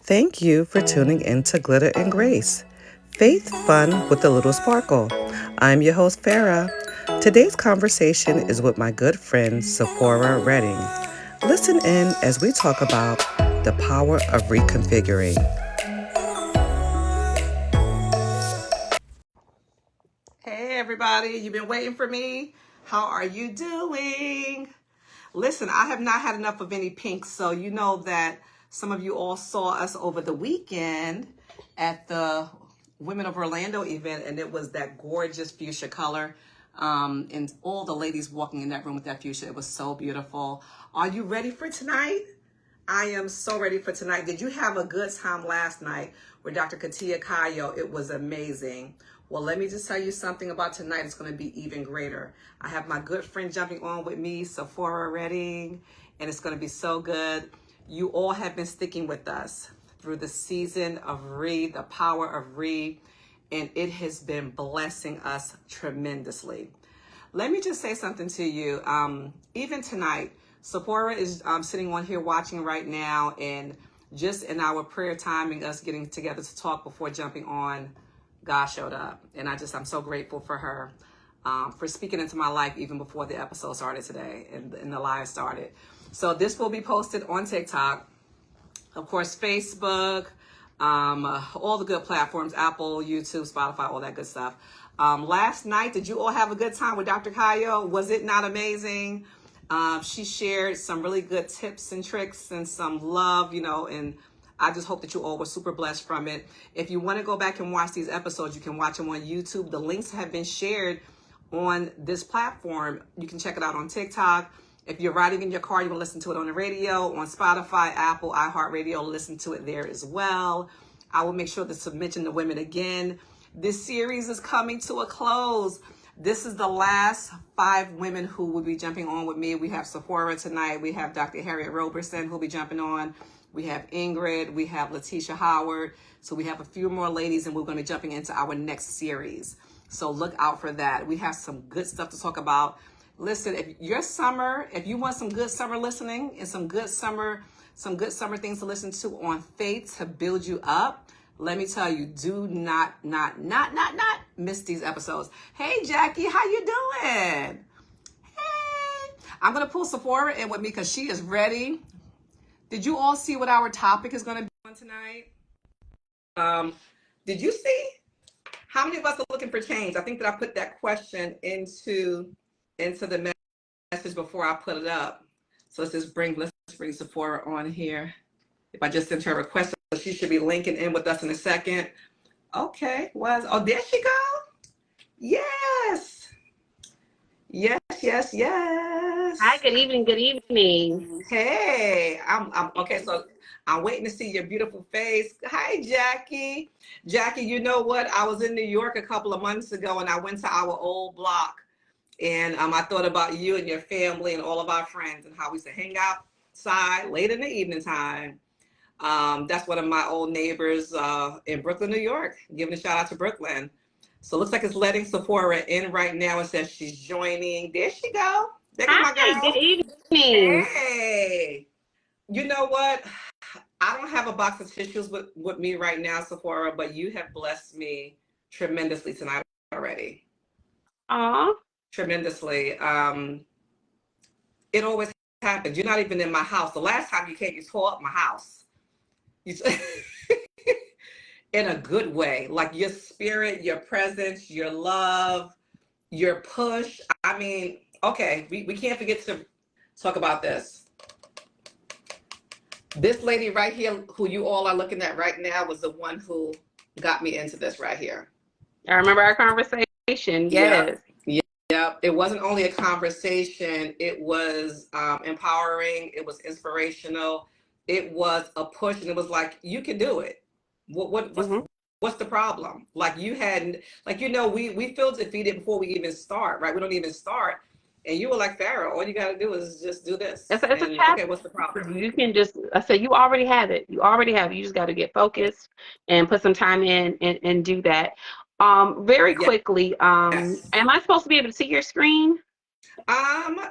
Thank you for tuning in to Glitter and Grace, faith fun with a little sparkle. I'm your host, Farah. Today's conversation is with my good friend, Zipporah Redding. Listen in as we talk about the power of reconfiguring. Hey, everybody, you've been waiting for me. How are you doing? Listen, I have not had enough of any pinks, so you know that some of you all saw us over the weekend at the Women of Orlando event, and it was that gorgeous fuchsia color. And all the ladies walking in that room with that fuchsia, it was so beautiful. Are you ready for tonight? I am so ready for tonight. Did you have a good time last night with Dr. Katia Kayo? It was amazing. Well, let me just tell you something about tonight. It's going to be even greater. I have my good friend jumping on with me, Zipporah Redding, and it's going to be so good. You all have been sticking with us through the season of the power of and it has been blessing us tremendously. Let me just say something to you. Even tonight, Zipporah is sitting on here watching right now, and just in our prayer time and us getting together to talk before jumping on, God showed up. And I'm so grateful for her for speaking into my life even before the episode started today and the live started. So this will be posted on TikTok, of course, Facebook, all the good platforms, Apple, YouTube, Spotify, all that good stuff. Last night, did you all have a good time with Dr. Kayo? Was it not amazing? She shared some really good tips and tricks and some love, and I just hope that you all were super blessed from it. If you want to go back and watch these episodes, you can watch them on YouTube. The links have been shared on this platform. You can check it out on TikTok. If you're riding in your car, you can listen to it on the radio, on Spotify, Apple, iHeartRadio, listen to it there as well. I will make sure to mention the women again. This series is coming to a close. This is the last 5 women who will be jumping on with me. We have Zipporah tonight. We have Dr. Harriet Roberson who'll be jumping on. We have Ingrid. We have Letitia Howard. So we have a few more ladies, and we're going to be jumping into our next series. So look out for that. We have some good stuff to talk about. Listen, if you want some good summer listening and some good summer things to listen to on faith to build you up, let me tell you, do not miss these episodes. Hey, Jackie, how you doing? Hey, I'm going to pull Zipporah in with me because she is ready. Did you all see what our topic is going to be on tonight? Did you see? How many of us are looking for change? I think that I put that question into the message before I put it up. So let's bring Zipporah on here. If I just sent her a request, she should be linking in with us in a second. Okay, there she go. Yes. Hi, good evening. Hey, I'm okay. So I'm waiting to see your beautiful face. Hi, Jackie. Jackie, you know what? I was in New York a couple of months ago, and I went to our old block, and I thought about you and your family and all of our friends and how we used to hang outside late in the evening time. That's one of my old neighbors in Brooklyn, New York. Giving a shout out to Brooklyn. So it looks like it's letting Zipporah in right now. It says she's joining. There she go. There goes my girl. Good evening. Hey, you know what? I don't have a box of tissues with me right now, Zipporah, but you have blessed me tremendously tonight already. Aw. Tremendously. It always happens. You're not even in my house. The last time you came, you tore up my house. In a good way, like your spirit, your presence, your love, your push. I mean, okay, we can't forget to talk about this. This lady right here, who you all are looking at right now, was the one who got me into this right here. I remember our conversation. Yes. Yep. It wasn't only a conversation. It was empowering. It was inspirational. It was a push, and it was like, you can do it. What's the problem? Like you hadn't, we feel defeated before we even start, right? We don't even start. And you were like, Farah, all you got to do is just do this. Okay, what's the problem? You can I said, you already have it. You just got to get focused and put some time in and do that. Very quickly, am I supposed to be able to see your screen?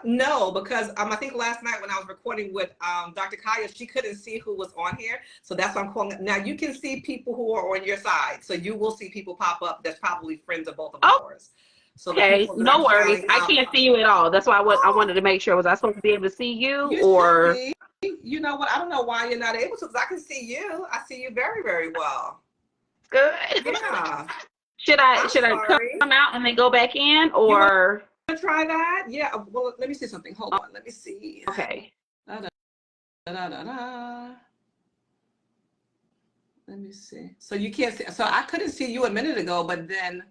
No, because I think last night when I was recording with Dr. Kaya, she couldn't see who was on here. So that's why I'm calling. Now you can see people who are on your side. So you will see people pop up that's probably friends of both of ours. So the Okay, people that I'm no worries. shouting I out, can't see you at all. That's why I oh, wanted to make sure. Was I supposed to be able to see you you should or be. You know what? I don't know why you're not able to, because I can see you. I see you very, very well. good? Yeah. I'm Should I sorry. come out and then go back in You want or to try that? Yeah. Well, let me see something. Hold on. Let me see. okay. Da, da, da, da, da. Let me see. So you can't see. So I couldn't see you a minute ago, but then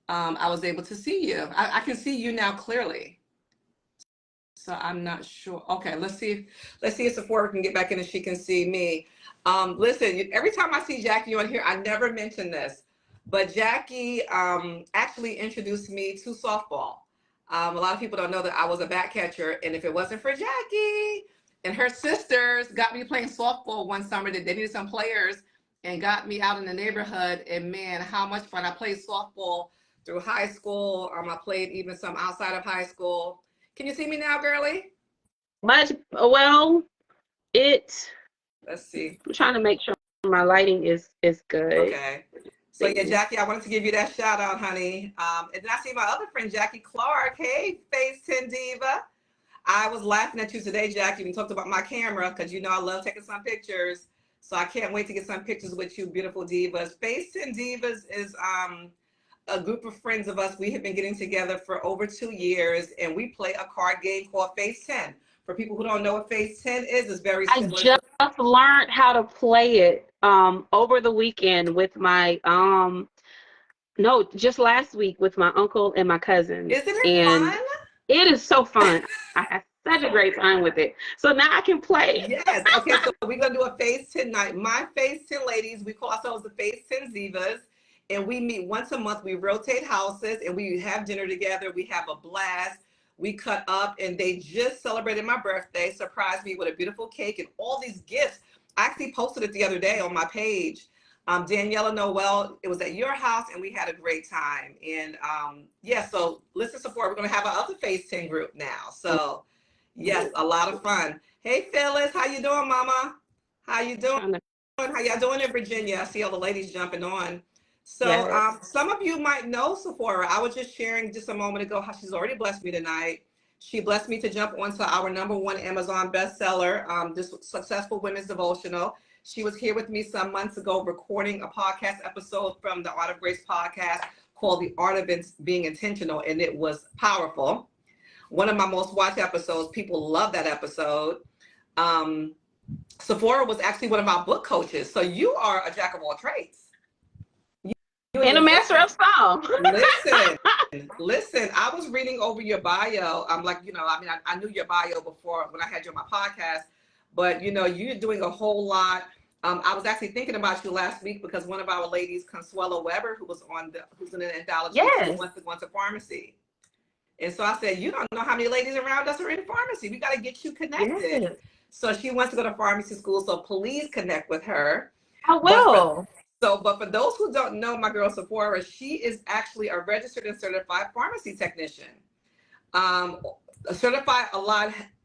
I was able to see you. I can see you now clearly. So I'm not sure. Okay, let's see. Let's see if Sephora can get back in and she can see me. Listen, every time I see Jackie on here, I never mention this, but Jackie actually introduced me to softball. A lot of people don't know that I was a bat catcher, and if it wasn't for Jackie and her sisters got me playing softball one summer, that they needed some players and got me out in the neighborhood. And man, how much fun! I played softball through high school. I played even some outside of high school. Can you see me now, girly? Much well, it Let's see. I'm trying to make sure my lighting is good. Okay. So yeah, See. Jackie, I wanted to give you that shout out, honey. And then I see my other friend, Jackie Clark. Hey, Face 10 Diva. I was laughing at you today, Jackie. We talked about my camera because you know I love taking some pictures. So I can't wait to get some pictures with you, beautiful divas. Face 10 Divas is a group of friends of us. We have been getting together for over 2 years, and we play a card game called Face 10. For people who don't know what Face 10 is, it's very I similar just to. learned how to play it over the weekend with my no, just last week with my uncle and my cousins. Isn't it And fun? it is so fun. I had such a great time with it. So now I can play. Yes. Okay, so we're gonna do a Phase 10 night. My Phase 10 ladies, we call ourselves the Phase 10 Zivas, and we meet once a month. We rotate houses and we have dinner together. We have a blast. We cut up, and they just celebrated my birthday, surprised me with a beautiful cake and all these gifts. I actually posted it the other day on my page. Daniela Noel, it was at your house, and we had a great time. And yeah, so listen, support. We're gonna have our other Phase 10 group now. So yes, a lot of fun. Hey Phyllis, how you doing, Mama? How you doing? Trying to, How y'all doing in Virginia? I see all the ladies jumping on. So yes. some of you might know Sephora. I was just sharing just a moment ago how she's already blessed me tonight. She blessed me to jump onto our #1 Amazon bestseller, this Successful Women's Devotional. She was here with me some months ago recording a podcast episode from the Art of Grace podcast called The Art of Being Intentional, and it was powerful. One of my most watched episodes. People love that episode. Um, Sephora was actually one of my book coaches. So you are a jack of all trades. You And a master of song. listen, listen. I was reading over your bio. I'm like, I mean, I knew your bio before when I had you on my podcast, but you're doing a whole lot. I was actually thinking about you last week because one of our ladies, Consuelo Weber, who's in an anthology, she Yes. wants to go into pharmacy. And so I said, you don't know how many ladies around us are in pharmacy. We got to get you connected. Yes. So she wants to go to pharmacy school. So please connect with her. I But for, will. but for those who don't know my girl Sephora, she is actually a registered and certified pharmacy technician, a certified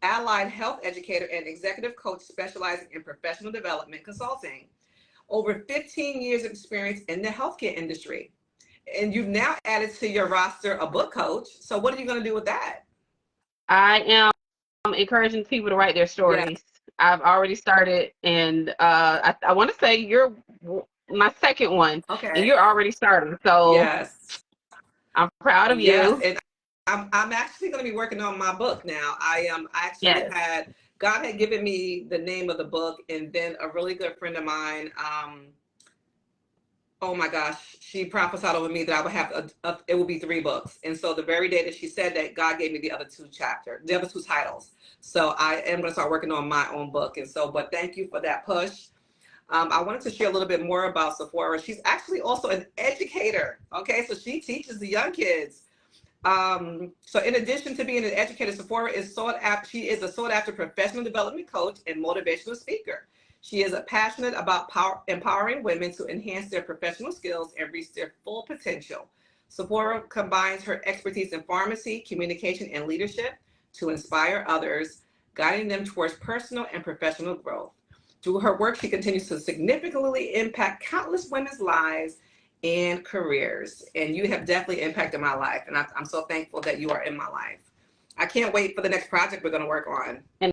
allied health educator and executive coach specializing in professional development consulting. Over 15 years of experience in the healthcare industry. And you've now added to your roster a book coach. So what are you going to do with that? I am encouraging people to write their Yeah. stories. I've already started, and I want to say you're my second one, and Okay. you're already starting. So Yes. I'm proud of Yes. you. And I'm actually going to be working on my book now. I actually Yes. God had given me the name of the book, and then a really good friend of mine, oh my gosh, she prophesied over me that I would have it would be 3 books. And so the very day that she said that, God gave me the other 2 titles. So I am going to start working on my own book. And so, but thank you for that push. I wanted to share a little bit more about Sephora. She's actually also an educator. Okay, so she teaches the young kids. So in addition to being an educator, Sephora is she is a sought after professional development coach and motivational speaker. She is passionate about empowering women to enhance their professional skills and reach their full potential. Zipporah combines her expertise in pharmacy, communication, and leadership to inspire others, guiding them towards personal and professional growth. Through her work, she continues to significantly impact countless women's lives and careers. And you have definitely impacted my life. And I'm so thankful that you are in my life. I can't wait for the next project we're going to work on. And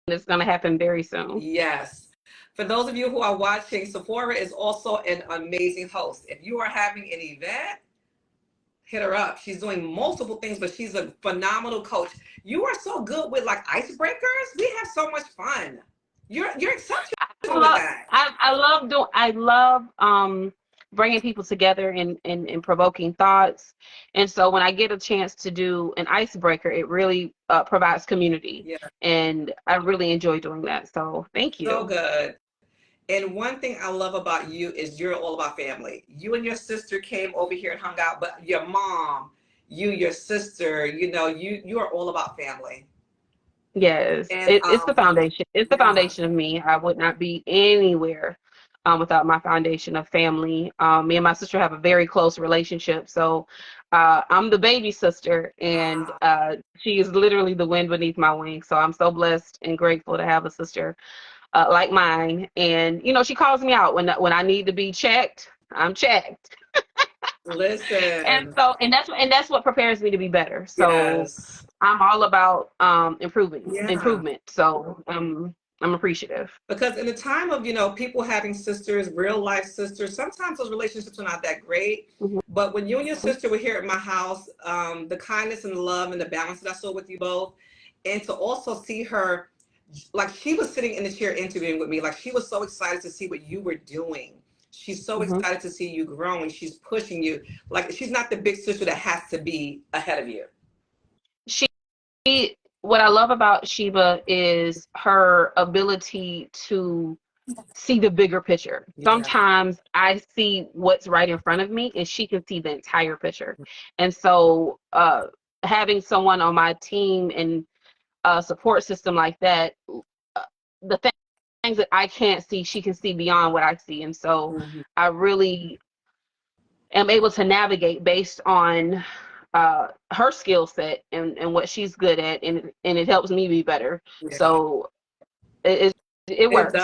it's going to happen very soon. Yes. For those of you who are watching, Zipporah is also an amazing host. If you are having an event, hit her up. She's doing multiple things, but she's a phenomenal coach. You are so good with like icebreakers. We have so much fun. You're exceptional with that. I love bringing people together and provoking thoughts. And so when I get a chance to do an icebreaker, it really provides community. Yeah. And I really enjoy doing that. So thank you. So good. And one thing I love about you is you're all about family. You and your sister came over here and hung out, but your mom, your sister, you are all about family. Yes, And it's the foundation. It's the foundation of me. I would not be anywhere without my foundation of family. Me and my sister have a very close relationship. So I'm the baby sister, and she is literally the wind beneath my wings. So I'm so blessed and grateful to have a sister like mine. And she calls me out when I need to be checked. I'm checked. Listen. And that's what prepares me to be better. So yes. I'm all about improvement. So I'm appreciative. Because in the time of people having sisters, real life sisters, sometimes those relationships are not that great. Mm-hmm. But when you and your sister were here at my house, the kindness and the love and the balance that I saw with you both, and to also see her, like she was sitting in the chair interviewing with me, like she was so excited to see what you were doing. She's so excited to see you grow, and she's pushing you. Like she's not the big sister that has to be ahead of you. What I love about Sheba is her ability to see the bigger picture. Yeah. Sometimes I see what's right in front of me, and she can see the entire picture. And so having someone on my team and a support system like that, the things that I can't see, she can see beyond what I see. And so I really am able to navigate based on her skill set and what she's good at, and it helps me be better. Yeah. So it works.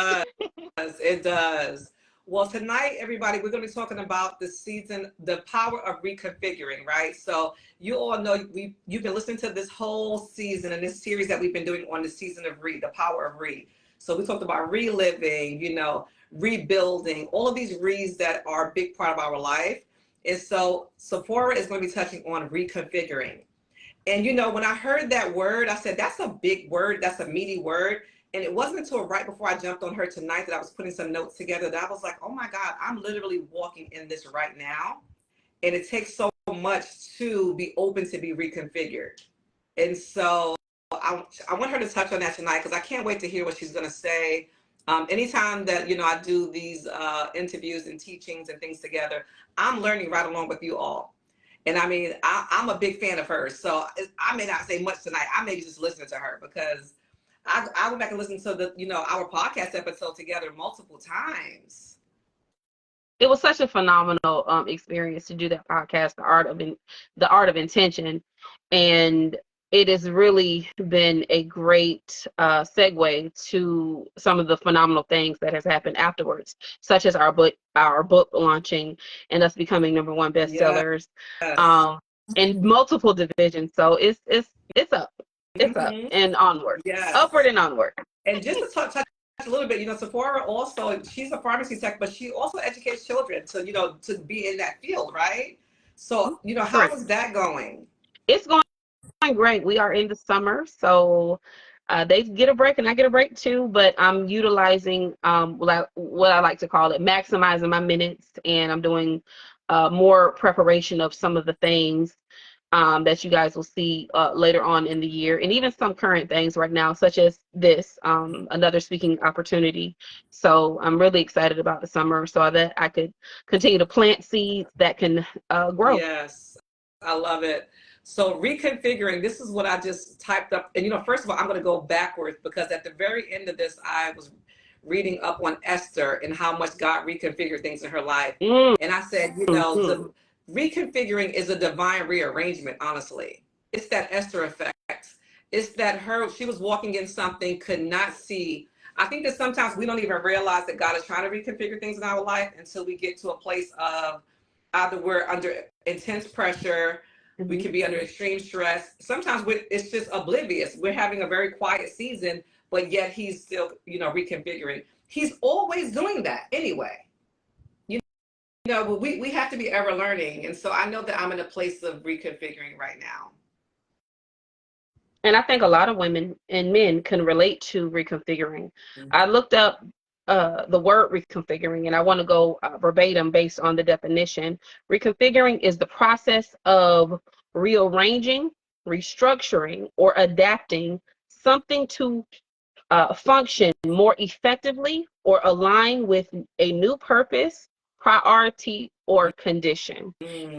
It does. Well, tonight, everybody, we're going to be talking about the season, the power of reconfiguring, right? So you all know you've been listening to this whole season and this series that we've been doing on the season of the power of re. So we talked about reliving, rebuilding, all of these re's that are a big part of our life. And so Zipporah is going to be touching on reconfiguring. And, when I heard that word, I said, that's a big word. That's a meaty word. And it wasn't until right before I jumped on her tonight that I was putting some notes together that I was like, oh my God, I'm literally walking in this right now. And it takes so much to be open to be reconfigured. And so I want her to touch on that tonight because I can't wait to hear what she's going to say. Anytime that, I do these interviews and teachings and things together, I'm learning right along with you all. And I mean, I'm a big fan of hers. So I may not say much tonight. I may be just listening to her because I went back and listened to our podcast episode together multiple times. It was such a phenomenal experience to do that podcast, the art of intention. And it has really been a great segue to some of the phenomenal things that has happened afterwards, such as our book launching and us becoming #1 bestsellers, in multiple divisions. So it's up. It's up and onward. Yes. Upward and onward. And just to touch a little bit, Zipporah also, she's a pharmacy tech, but she also educates children to be in that field, right? So, how is that going? It's going great. We are in the summer, so they get a break and I get a break too, but I'm utilizing what I like to call it, maximizing my minutes, and I'm doing more preparation of some of the things that you guys will see later on in the year, and even some current things right now, such as this, another speaking opportunity. So I'm really excited about the summer so that I could continue to plant seeds that can grow. Yes, I love it. So reconfiguring, this is what I just typed up. And, first of all, I'm going to go backwards because at the very end of this, I was reading up on Esther and how much God reconfigured things in her life. And I said, reconfiguring is a divine rearrangement, honestly. It's that Esther effect. It's that she was walking in something, could not see. I think that sometimes we don't even realize that God is trying to reconfigure things in our life until we get to a place of either we're under intense pressure, we can be under extreme stress. Sometimes it's just oblivious. We're having a very quiet season, but yet he's still, reconfiguring. He's always doing that anyway. But we have to be ever learning. And so I know that I'm in a place of reconfiguring right now. And I think a lot of women and men can relate to reconfiguring. I looked up the word reconfiguring, and I want to go verbatim based on the definition. Reconfiguring is the process of rearranging, restructuring, or adapting something to function more effectively or align with a new purpose, priority, or condition.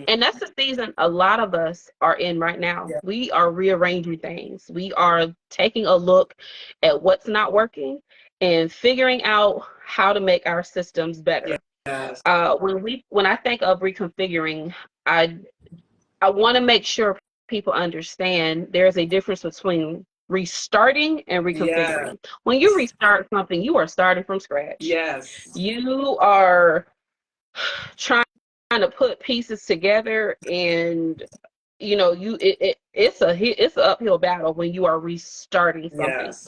And that's the season a lot of us are in right now. Yeah. We are rearranging things. We are taking a look at what's not working and figuring out how to make our systems better. Yes. When I think of reconfiguring, I want to make sure people understand there's a difference between restarting and reconfiguring. Yeah. When you restart something, you are starting from scratch. Yes. You are trying to put pieces together, and it's an uphill battle when you are restarting something. Yes.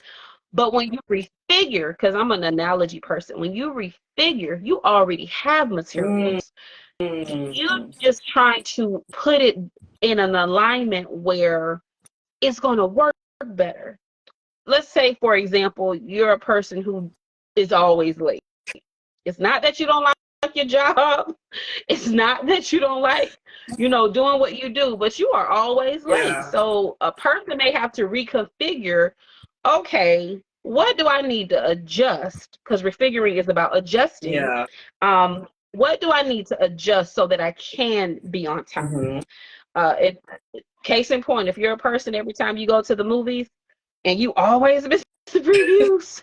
But when you refigure, because I'm an analogy person, when you refigure, you already have materials. You're just trying to put it in an alignment where it's going to work better. Let's say, for example, you're a person who is always late. It's not that you don't like your job. It's not that you don't like, doing what you do, but you are always late. Yeah. So a person may have to reconfigure, okay, what do I need to adjust? Because refiguring is about adjusting. Yeah. What do I need to adjust so that I can be on time? Case in point, if you're a person, every time you go to the movies and you always miss the previews.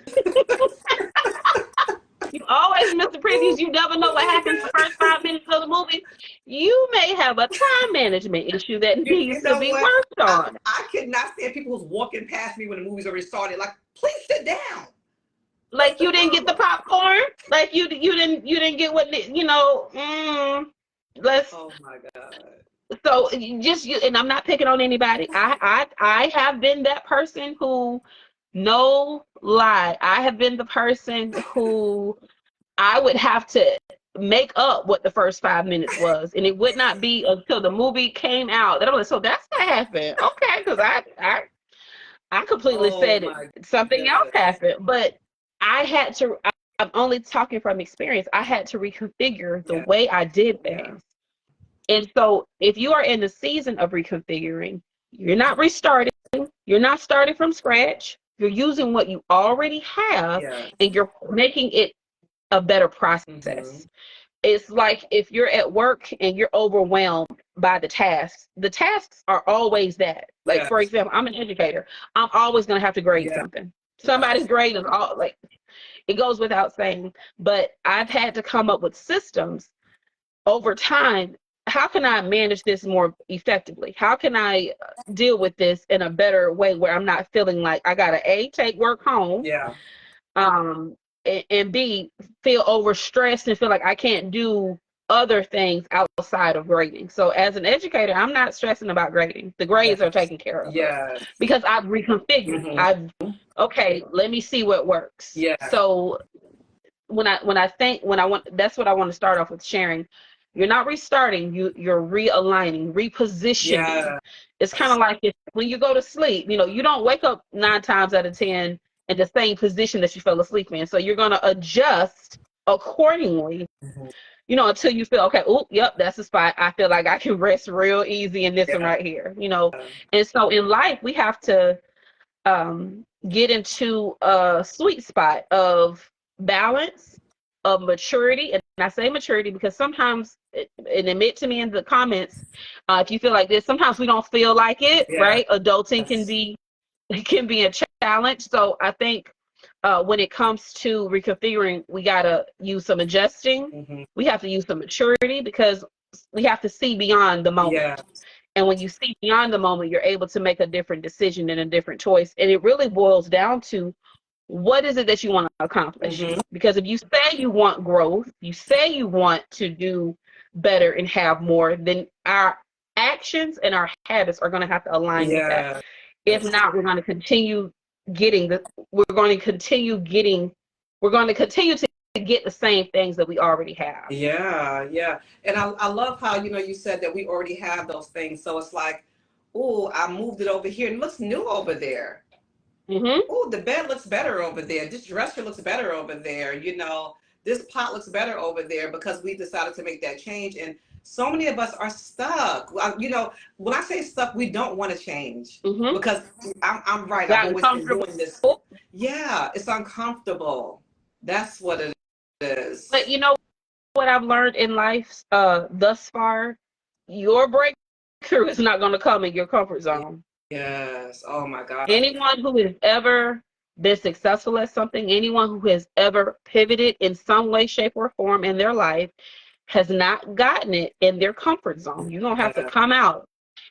You always miss the previews. You never know what happens the first 5 minutes of the movie. You may have a time management issue that needs to be worked on. I could not stand people who's walking past me when the movie's already started. Like, please sit down. Like you didn't get the popcorn. Like you didn't get what let's. Oh my God. So and I'm not picking on anybody. I have been that person who, no lie, I have been the person who I would have to make up what the first 5 minutes was, and it would not be until the movie came out that I'm like, so that's what happened. Okay, because I completely said it. Something else happened, but I had to. I'm only talking from experience. I had to reconfigure the way I did things. And so if you are in the season of reconfiguring, you're not restarting, you're not starting from scratch, you're using what you already have, and you're making it a better process. It's like if you're at work and you're overwhelmed by the tasks are always that. Like, for example, I'm an educator. I'm always going to have to grade something. Somebody's grade is all, like, it goes without saying, but I've had to come up with systems over time. How can I manage this more effectively? How can I deal with this in a better way where I'm not feeling like I gotta A, take work home, and B, feel overstressed and feel like I can't do other things outside of grading. So as an educator, I'm not stressing about grading. The grades are taken care of. Because I've reconfigured. Okay, let me see what works. So that's what I want to start off with sharing. You're not restarting, you're realigning, repositioning. It's kind of like when you go to sleep, you don't wake up 9 times out of 10 in the same position that you fell asleep in. So you're going to adjust accordingly, until you feel, okay, oh, yep, that's the spot. I feel like I can rest real easy in this one right here, And so in life, we have to get into a sweet spot of balance, of maturity. And I say maturity because sometimes, and admit to me in the comments, if you feel like this, sometimes we don't feel like it, right? Adulting can be a challenge. So I think when it comes to reconfiguring, we got to use some adjusting. We have to use some maturity because see beyond the moment. Yeah. And when you see beyond the moment, you're able to make a different decision and a different choice. And it really boils down to, what is it that you want to accomplish? Because if you say you want growth, you say you want to do better and have more, then our actions and our habits are going to have to align with that. If not, we're going to continue we're going to continue to get the same things that we already have. Yeah. And I love how, you said that we already have those things. So it's like, oh, I moved it over here and it looks new over there. Oh, the bed looks better over there. This dresser looks better over there. This pot looks better over there, because we decided to make that change. And so many of us are stuck. When I say stuck, we don't want to change, because I'm right. I've always been doing this. Yeah, it's uncomfortable. That's what it is. But you know what I've learned in life thus far? Your breakthrough is not going to come in your comfort zone. Yes. Oh my God. Anyone who has ever been successful at something, anyone who has ever pivoted in some way, shape, or form in their life has not gotten it in their comfort zone. You're going to have to come out.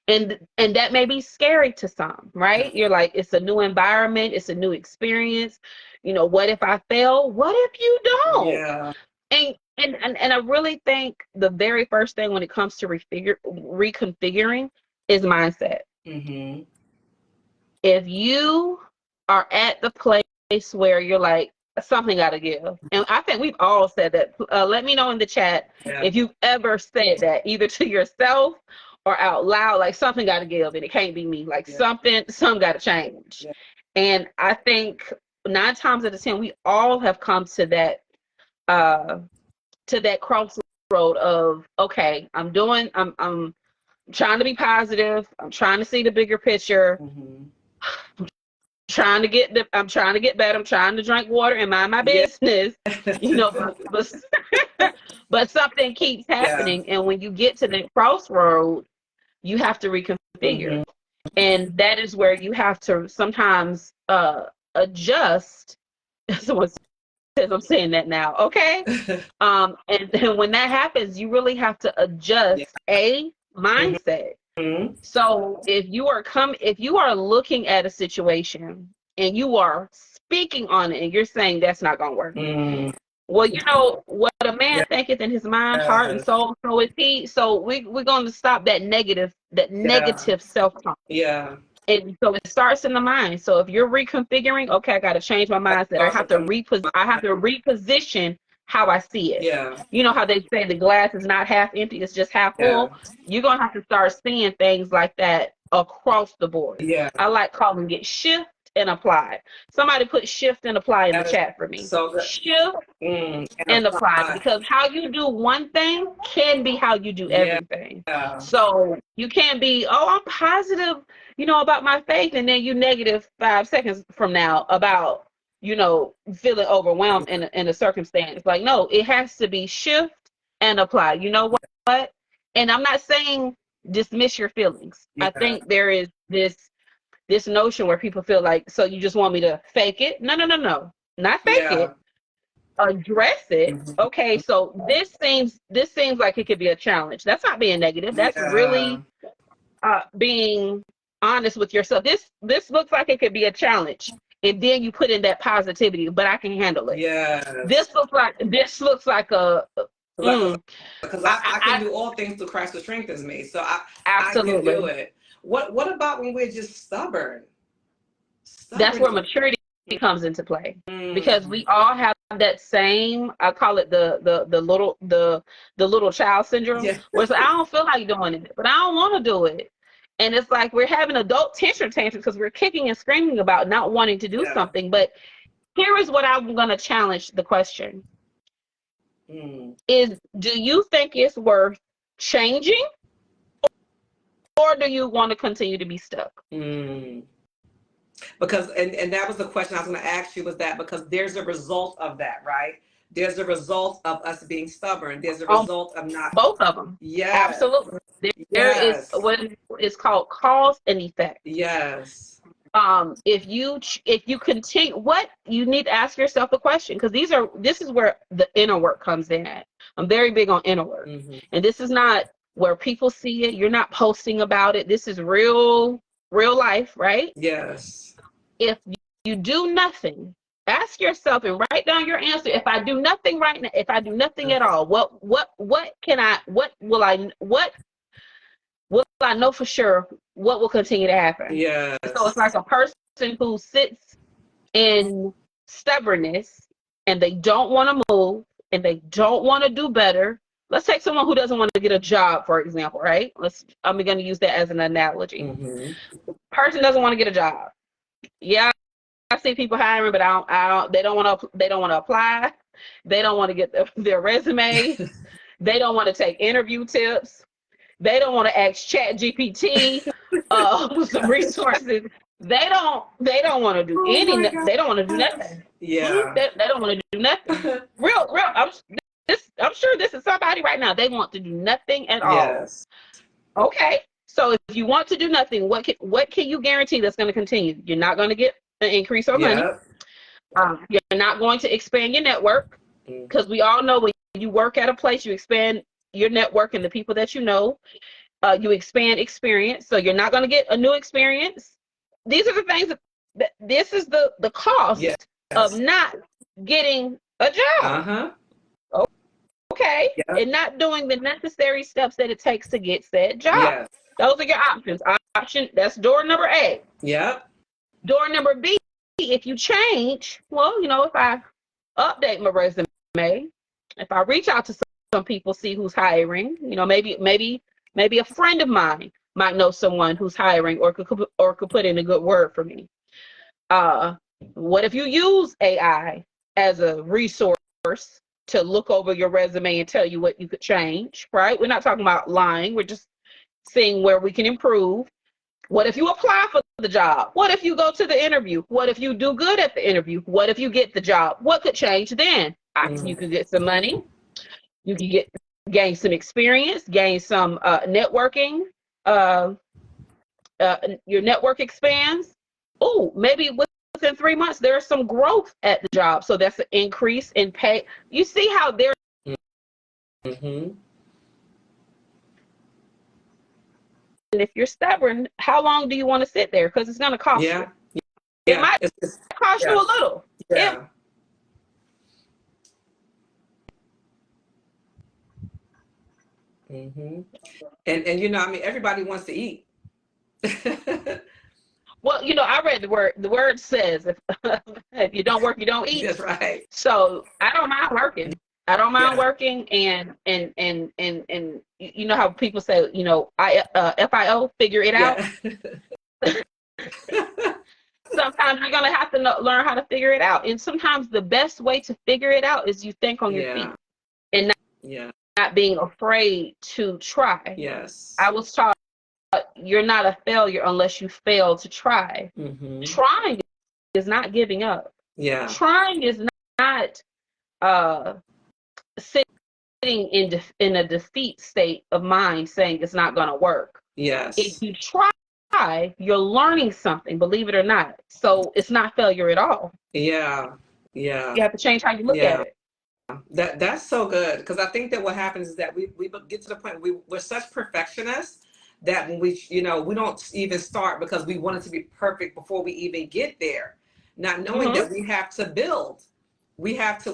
And that may be scary to some, right? You're like, it's a new environment. It's a new experience. What if I fail? What if you don't? Yeah. And I really think the very first thing when it comes to reconfiguring is mindset. If you are at the place where you're like, something got to give, and I think we've all said that. Let me know in the chat if you've ever said that, either to yourself or out loud, like, something got to give, and it can't be me. Like, something got to change. And I think 9 times out of 10, we all have come to that crossroad of, okay, I'm trying to be positive. I'm trying to see the bigger picture. I'm trying to get better. I'm trying to drink water and mind my business. But something keeps happening. And when you get to that crossroad, you have to reconfigure. And that is where you have to sometimes adjust. Someone says I'm saying that now, okay? And then when that happens, you really have to adjust a mindset. So if you are looking at a situation and you are speaking on it and you're saying that's not going to work. Well, what a man thinketh in his mind, heart, and soul, so is he. So we're going to stop that negative self-talk. Yeah. And so it starts in the mind. So if you're reconfiguring, okay, I got to change my mindset. I have to reposition how I see it. Yeah. You know how they say the glass is not half empty, it's just half full. You're going to have to start seeing things like that across the board. Yeah. I like calling it shift and apply. Somebody put shift and apply in the chat for me. So good. Shift and apply, because how you do one thing can be how you do everything. Yeah. So you can't be, I'm positive, about my faith, and then you negative 5 seconds from now about, feeling overwhelmed in a circumstance. Like, no, it has to be shift and apply. You know what? And I'm not saying dismiss your feelings. I think there is this notion where people feel like, so you just want me to fake it? No. Not fake it. Address it. Okay, so this seems like it could be a challenge. That's not being negative. That's really being honest with yourself. This looks like it could be a challenge. And then you put in that positivity, but I can handle it. Yeah. This looks like a because I can do all things through Christ who strengthens me. So I can do it. What about when we're just stubborn? That's where maturity comes into play. Because we all have that same, I call it the little child syndrome. Where it's like, I don't feel like doing it, but I don't want to do it. And it's like we're having adult tantrums because we're kicking and screaming about not wanting to do something. But here is what I'm going to challenge the question. Is, do you think it's worth changing, or do you want to continue to be stuck? Because, and that was the question I was going to ask you, was that because there's a result of that, right? There's a result of us being stubborn. There's a result of not. Both of them. Yeah. Absolutely. There is what is called cause and effect. Yes. If you continue, what you need to ask yourself a question, because this is where the inner work comes in at. I'm very big on inner work, and this is not where people see it. You're not posting about it. This is real life, right? Yes. If you do nothing, ask yourself and write down your answer. If I do nothing right now, if I do nothing at all, what will I know for sure what will continue to happen? Yes. So it's like a person who sits in stubbornness and they don't want to move and they don't want to do better. Let's take someone who doesn't want to get a job, for example, right? I'm going to use that as an analogy. Person doesn't want to get a job. Yeah, I see people hiring, but they don't want to apply. They don't want to get their resume. They don't want to take interview tips. They don't want to ask Chat GPT some resources. They don't want to do they don't want to do nothing. Yeah. They don't want to do nothing. Real. I'm sure this is somebody right now. They want to do nothing at all. Yes. Okay. So if you want to do nothing, what can you guarantee that's going to continue? You're not going to get an increase on money. You're not going to expand your network, because we all know when you work at a place, you expand your network and the people that you know. You expand experience, so you're not going to get a new experience. These are the things that this is the cost of not getting a job. Okay. And not doing the necessary steps that it takes to get said job. Those are your options. That's door number A. Door number B, if you change, well, if I update my resume, if I reach out to some people, see who's hiring, maybe a friend of mine might know someone who's hiring or could put in a good word for me. What if you use AI as a resource to look over your resume and tell you what you could change, right? We're not talking about lying. We're just seeing where we can improve. What if you apply for the job? What if you go to the interview? What if you do good at the interview? What if you get the job? What could change then? You could get some money. You can gain some experience, gain some networking. Your network expands. Oh, maybe within 3 months there's some growth at the job, so that's an increase in pay. You see how they're. And if you're stubborn, how long do you want to sit there? Because it's going to cost you. It might cost you a little. And everybody wants to eat. Well, I read the word. The word says if you don't work, you don't eat. That's right. So I don't mind working. I don't mind working, and you know how people say, FIO, figure it out. Sometimes you're gonna have to learn how to figure it out, and sometimes the best way to figure it out is you think on your feet, and not being afraid to try. I was taught you're not a failure unless you fail to try. Trying is not giving up. Trying is not sitting in a defeat state of mind saying it's not going to work. If you try, you're learning something, believe it or not. So it's not failure at all. You have to change how you look at it. That's so good, because I think that what happens is that we get to the point we're such perfectionists that when we don't even start because we want it to be perfect before we even get there, not knowing that we have to build. We have to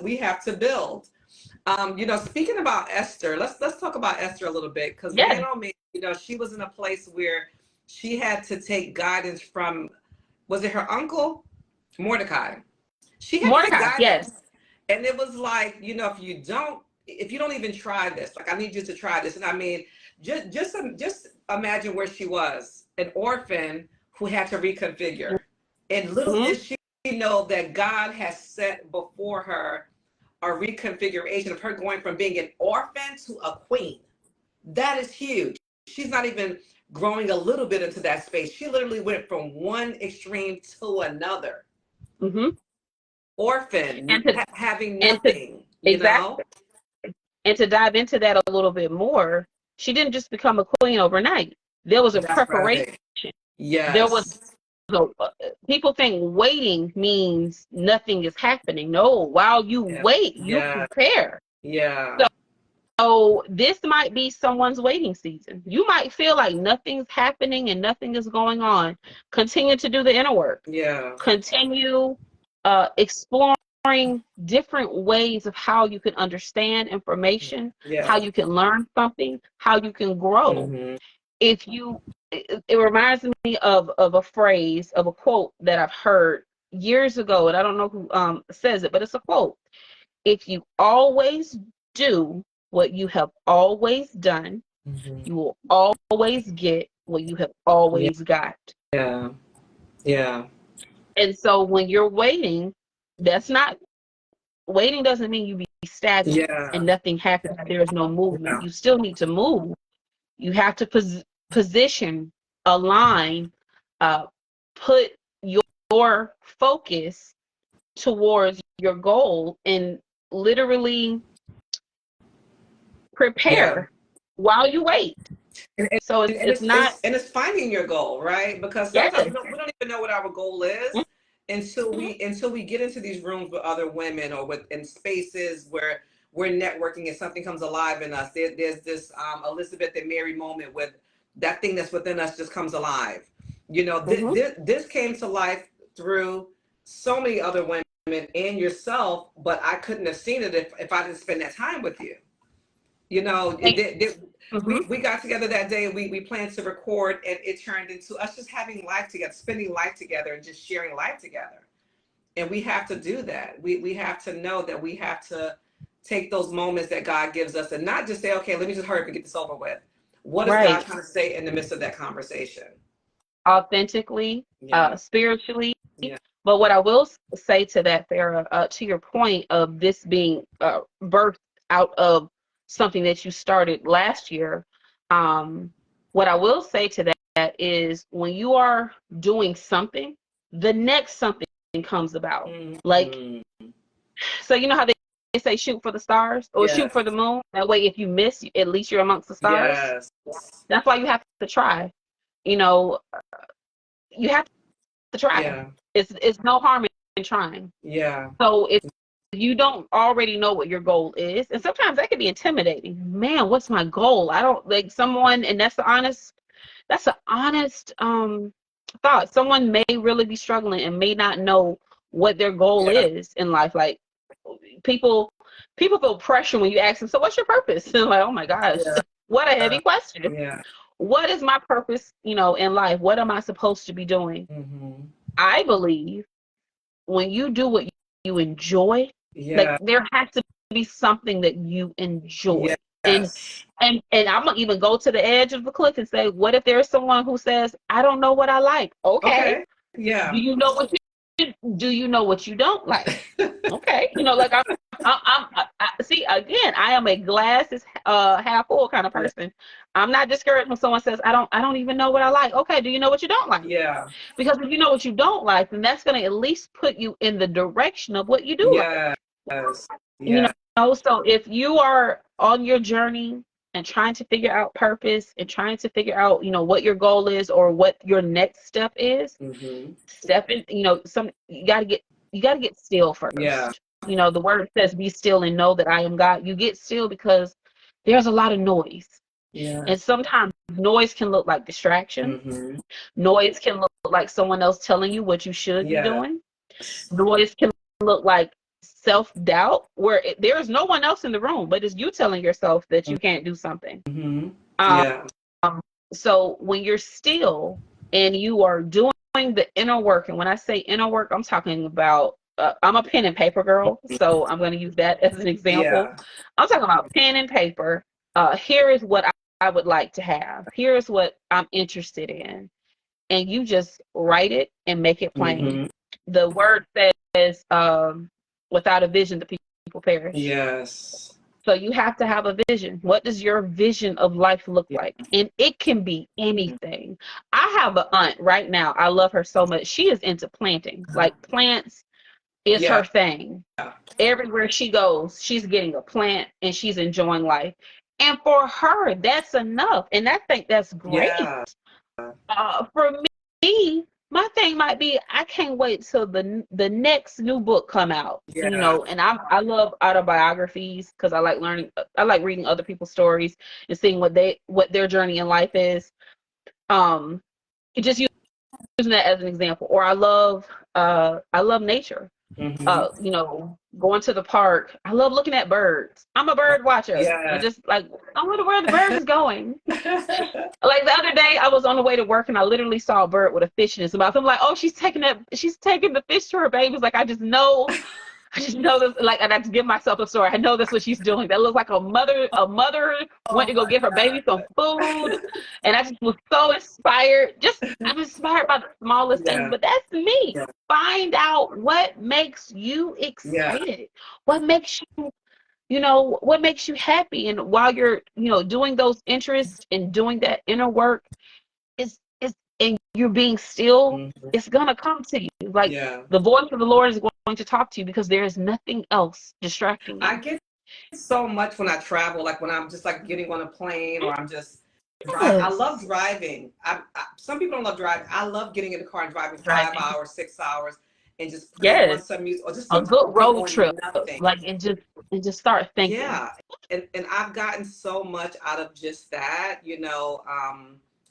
build. Speaking about Esther, let's talk about Esther a little bit, because she was in a place where she had to take guidance from, was it her uncle Mordecai? She had Mordecai, to take guidance. And it was like, if you don't even try this, like, I need you to try this. And I mean, just imagine where she was, an orphan who had to reconfigure. And little did she know that God has set before her a reconfiguration of her going from being an orphan to a queen. That is huge. She's not even growing a little bit into that space. She literally went from one extreme to another. Orphan, having nothing. Exactly. And to dive into that a little bit more, she didn't just become a queen overnight. There was a preparation. Right. There was So people think waiting means nothing is happening. No, while you wait, you prepare. Yeah. So this might be someone's waiting season. You might feel like nothing's happening and nothing is going on. Continue to do the inner work. Yeah. Continue exploring different ways of how you can understand information, how you can learn something, how you can grow. If you, it reminds me of a phrase, of a quote that I've heard years ago, and I don't know who says it, but it's a quote. If you always do what you have always done, you will always get what you have always got. Yeah. Yeah. And so when you're waiting, waiting doesn't mean you be stagnant and nothing happens. There is no movement. You still need to move. You have to position, align, put your focus towards your goal, and literally prepare while you wait. So it's finding your goal, right? Because sometimes we don't even know what our goal is until we get into these rooms with other women, or in spaces where we're networking and something comes alive in us. There's this Elizabeth and Mary moment with that thing that's within us just comes alive. You know, this came to life through so many other women and yourself, but I couldn't have seen it if I didn't spend that time with you. You know, we got together that day, and we planned to record, and it turned into us just having life together, spending life together, and just sharing life together. And we have to do that. We have to know that we have to take those moments that God gives us, and not just say, okay, let me just hurry up and get this over with. What is God trying to say in the midst of that conversation? Authentically, spiritually. But what I will say to that, Farrah, to your point of this being birthed out of something that you started last year, what I will say to that is, when you are doing something, the next something comes about. Like, so you know how they say shoot for the stars, or shoot for the moon? That way, if you miss, at least you're amongst the stars. That's why you have to try. You know, you have to try. It's no harm in trying. So if you don't already know what your goal is, and sometimes that can be intimidating. Man, what's my goal? I don't like someone, and that's an honest thought. Someone may really be struggling and may not know what their goal is in life. Like, people feel pressure when you ask them, so what's your purpose? And like, oh my gosh, what a heavy question. What is my purpose, in life? What am I supposed to be doing? I believe when you do what you enjoy, like, there has to be something that you enjoy. And I'm gonna even go to the edge of the cliff and say, what if there's someone who says, I don't know what I like? Okay. Do you know what you don't like? Okay. Like, I see, again, I am a glass is half full kind of person. I'm not discouraged when someone says, I don't even know what I like. Okay, do you know what you don't like? Because if you know what you don't like, then that's going to at least put you in the direction of what you do like. So if you are on your journey and trying to figure out purpose and trying to figure out, what your goal is or what your next step is, step in, you got to get still first. The word says, be still and know that I am God. You get still because there's a lot of noise. And sometimes noise can look like distraction. Noise can look like someone else telling you what you should be doing. Noise can look like self-doubt, where there's no one else in the room, but it's you telling yourself that you can't do something. So when you're still and you are doing the inner work, and when I say inner work, I'm talking about I'm a pen and paper girl, so I'm going to use that as an example. I'm talking about pen and paper. Here is what I would like to have. Here is what I'm interested in. And you just write it and make it plain. The word says, without a vision, the people perish. So you have to have a vision. What does your vision of life look like? And it can be anything. I have an aunt right now. I love her so much. She is into planting. Like, plants is her thing. Everywhere she goes, she's getting a plant and she's enjoying life. And for her, that's enough. And I think that's great. For me, my thing might be, I can't wait till the next new book come out. You Yeah. know, and I love autobiographies because I like learning. I like reading other people's stories and seeing what their journey in life is. Um, just using that as an example. Or I love nature. Hmm. You know, going to the park. I love looking at birds. I'm a bird watcher. I Yeah. just like, I wonder where the bird is going. Like the other day, I was on the way to work and I literally saw a bird with a fish in its mouth. I'm like, oh, she's taking the fish to her babies. Like, I just know this. Like, and I just give myself a story. I know that's what she's doing. That looks like a mother. A mother went Oh to go my give her baby some God. food, and I just was so inspired. I'm inspired by the smallest things, Yeah. but that's me. Yeah. Find out what makes you Yeah. excited. What makes what makes you happy, and while you're doing those interests and doing that inner work, is and you're being still, Mhm. it's gonna come to you. Like Yeah. the voice of the Lord is going to talk to you because there is nothing else distracting I you. get so much when I travel, like when I'm just like getting on a plane or I'm just driving. I love Yes. driving. Some people don't love driving. I love getting in the car and driving Driving. 5 hours, 6 hours, and just putting on Yes. some music or just A sometimes good be road on trip. nothing. Like and just start thinking. Yeah. And I've gotten so much out of just that,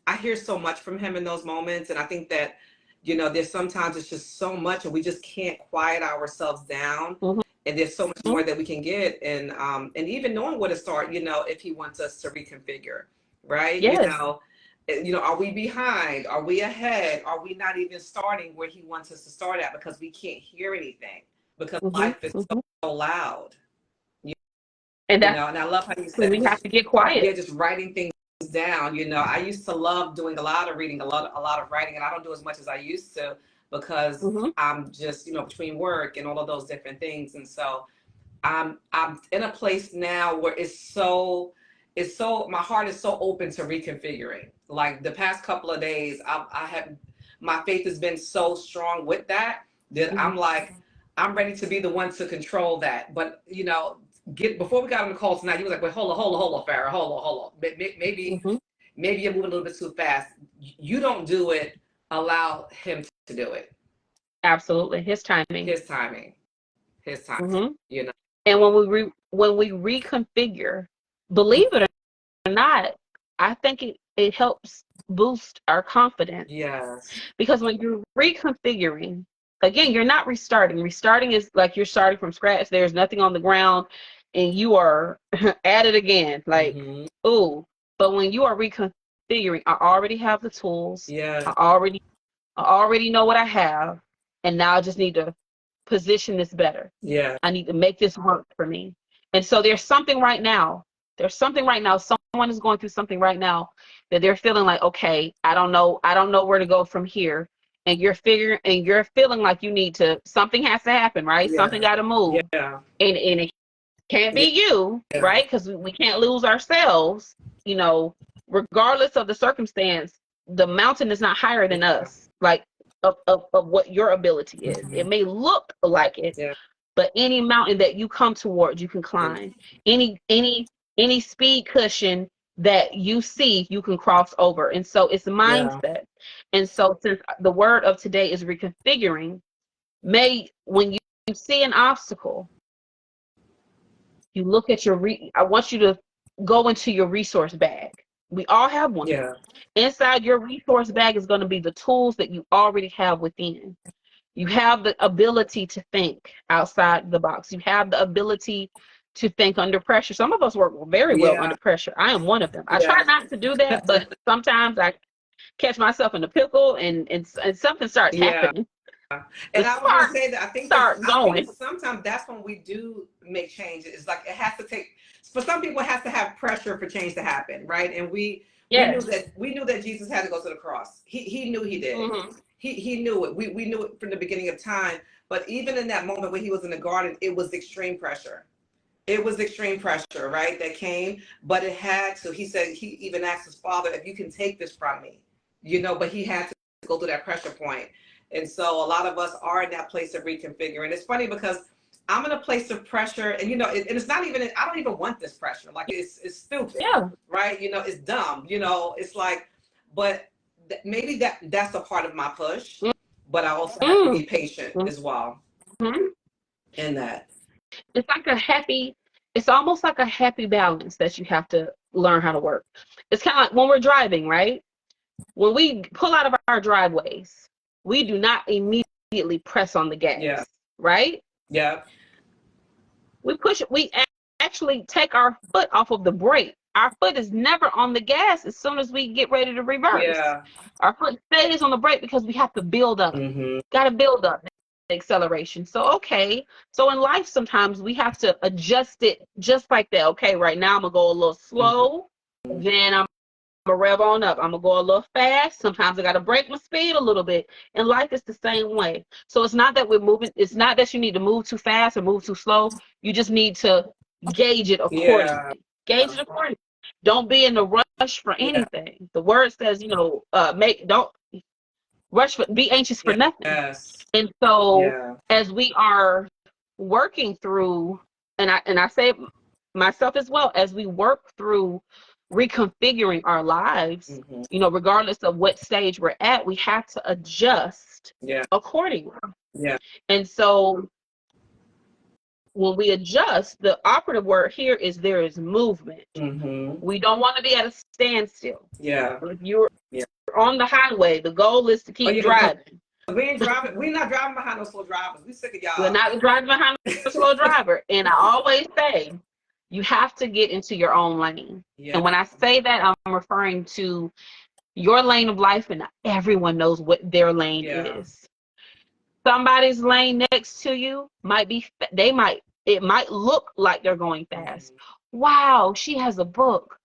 I hear so much from him in those moments. And I think that, there's sometimes it's just so much and we just can't quiet ourselves down. Mhm. And there's so much more that we can get. And even knowing where to start, if he wants us to reconfigure, right? Yes. Are we behind? Are we ahead? Are we not even starting where he wants us to start at because we can't hear anything because Hmm. life is Hmm. so loud? And that's And I love how you when said we have just to get quiet. yeah, just writing things down. I used to love doing a lot of reading, a lot of writing, and I don't do as much as I used to because Hmm. I'm just, between work and all of those different things. And so I'm in a place now where it's so my heart is so open to reconfiguring. Like the past couple of days, I have my faith has been so strong with that Hmm. I'm like I'm ready to be the one to control that. But get before we got on the call tonight, you was like, wait, hold on, Farrah, hold on. Maybe Hmm. maybe you're moving a little bit too fast. You don't do it. Allow him to do it. Absolutely. His timing. His timing. His timing. Hmm. You know. And when we reconfigure, believe it or not, I think it helps boost our confidence. Yes. Because when you're reconfiguring, again, you're not restarting. Restarting is like you're starting from scratch. There's nothing on the ground and you are at it again. Like, Mm-hmm. ooh. But when you are reconfiguring, I already have the tools. Yeah. I already know what I have. And now I just need to position this better. Yeah. I need to make this work for me. And so there's something right now. There's something right now. Someone is going through something right now that they're feeling like, okay, I don't know where to go from here. And you're feeling like you need to, something has to happen, right? Something Yeah. got to move. Yeah. And it can't Yeah. be you, Yeah. right? Because we can't lose ourselves, you know, regardless of the circumstance, the mountain is not higher than Yeah. us, like of what your ability is. Mm-hmm. It may look like it, Yeah. but any mountain that you come towards, you can Yeah. climb. Any speed cushion that you see, you can cross over. And so it's Yeah. mindset. And so since the word of today is reconfiguring, when you see an obstacle, you look at I want you to go into your resource bag. We all have one. Yeah. Inside your resource bag is going to be the tools that you already have within. You have the ability to think outside the box. You have the ability to think under pressure. Some of us work very well Yeah. under pressure. I am one of them. I try Yeah. not to do that, but sometimes I catch myself in a pickle and something starts Yeah. happening. The And I was gonna sparks say that I think start going. sometimes that's when we do make changes. It's like it has to take for some people it has to have pressure for change to happen, right? And we knew Yes. that Jesus had to go to the cross. He knew he did. Hmm. He knew it. We knew it from the beginning of time. But even in that moment when he was in the garden, it was extreme pressure. It was extreme pressure, right? That came, but it had to. He said he even asked his father if you can take this from me, but he had to go through that pressure point. And so a lot of us are in that place of reconfiguring. It's funny because I'm in a place of pressure and and it's not even, I don't even want this pressure. Like it's stupid, Yeah. right? It's dumb, it's like, but maybe that's a part of my push, but I also have to be patient as well in that. It's like it's almost like a happy balance that you have to learn how to work. It's kind of like when we're driving, right? When we pull out of our driveways, we do not immediately press on the gas, right? Yeah. We actually take our foot off of the brake. Our foot is never on the gas as soon as we get ready to reverse. Yeah. Our foot stays on the brake because we have to build up. Got to build up the acceleration. So in life sometimes we have to adjust it just like that. Okay, right now I'm gonna go a little slow, then I'm gonna rev on up. I'm gonna go a little fast. Sometimes I gotta break my speed a little bit. And life is the same way. So it's not that we're moving. It's not that you need to move too fast or move too slow. You just need to gauge it accordingly. Yeah. Gauge it accordingly. Don't be in a rush for anything. The word says, don't rush for, be anxious for nothing. Yes. And so as we are working through, and I say myself as well, as we work through reconfiguring our lives, regardless of what stage we're at, we have to adjust accordingly. Yeah. And so when we adjust, the operative word here is there is movement. We don't want to be at a standstill. Yeah. If you're on the highway, the goal is to keep driving. We ain't driving. We're not driving behind no slow drivers. We sick of y'all. We're not driving behind a slow driver. And I always say, you have to get into your own lane. And when I say that, I'm referring to your lane of life, and everyone knows what their lane is. Somebody's lane next to you it might look like they're going fast. Wow, she has a book.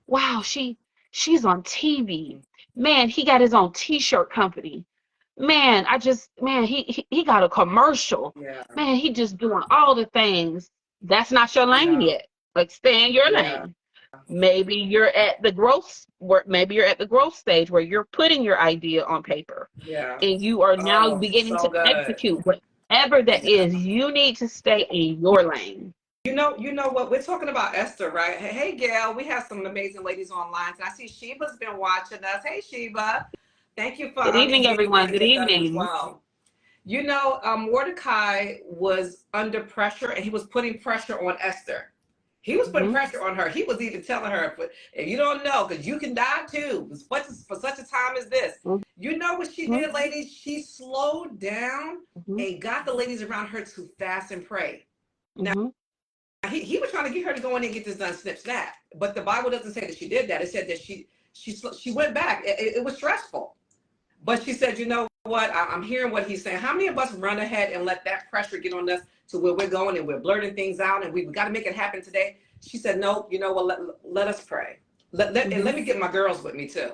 Wow, she's on TV. Man, he got his own t-shirt company. Man, he got a commercial. Man, he just doing all the things. That's not your lane yet. Like, stay in your lane. Maybe you're at the growth stage where you're putting your idea on paper. And you are now beginning to execute whatever that is. You need to stay in your lane. You know what? We're talking about Esther, right? Hey, Gail, we have some amazing ladies online. And I see Sheba's been watching us. Hey, Sheba. Thank you for... Good evening, everyone. Good evening. Well. Mordecai was under pressure, and he was putting pressure on Esther. He was putting pressure on her. He was even telling her, if you don't know, because you can die too, for such a time as this. You know what she did, ladies? She slowed down and got the ladies around her to fast and pray. Now, he was trying to get her to go in and get this done, snip, snap. But the Bible doesn't say that she did that. It said that she went back. It was stressful. But she said, you know what? I'm hearing what he's saying. How many of us run ahead and let that pressure get on us to where we're going and we're blurting things out and we've got to make it happen today? She said, no, you know what? Let us pray. And let me get my girls with me too.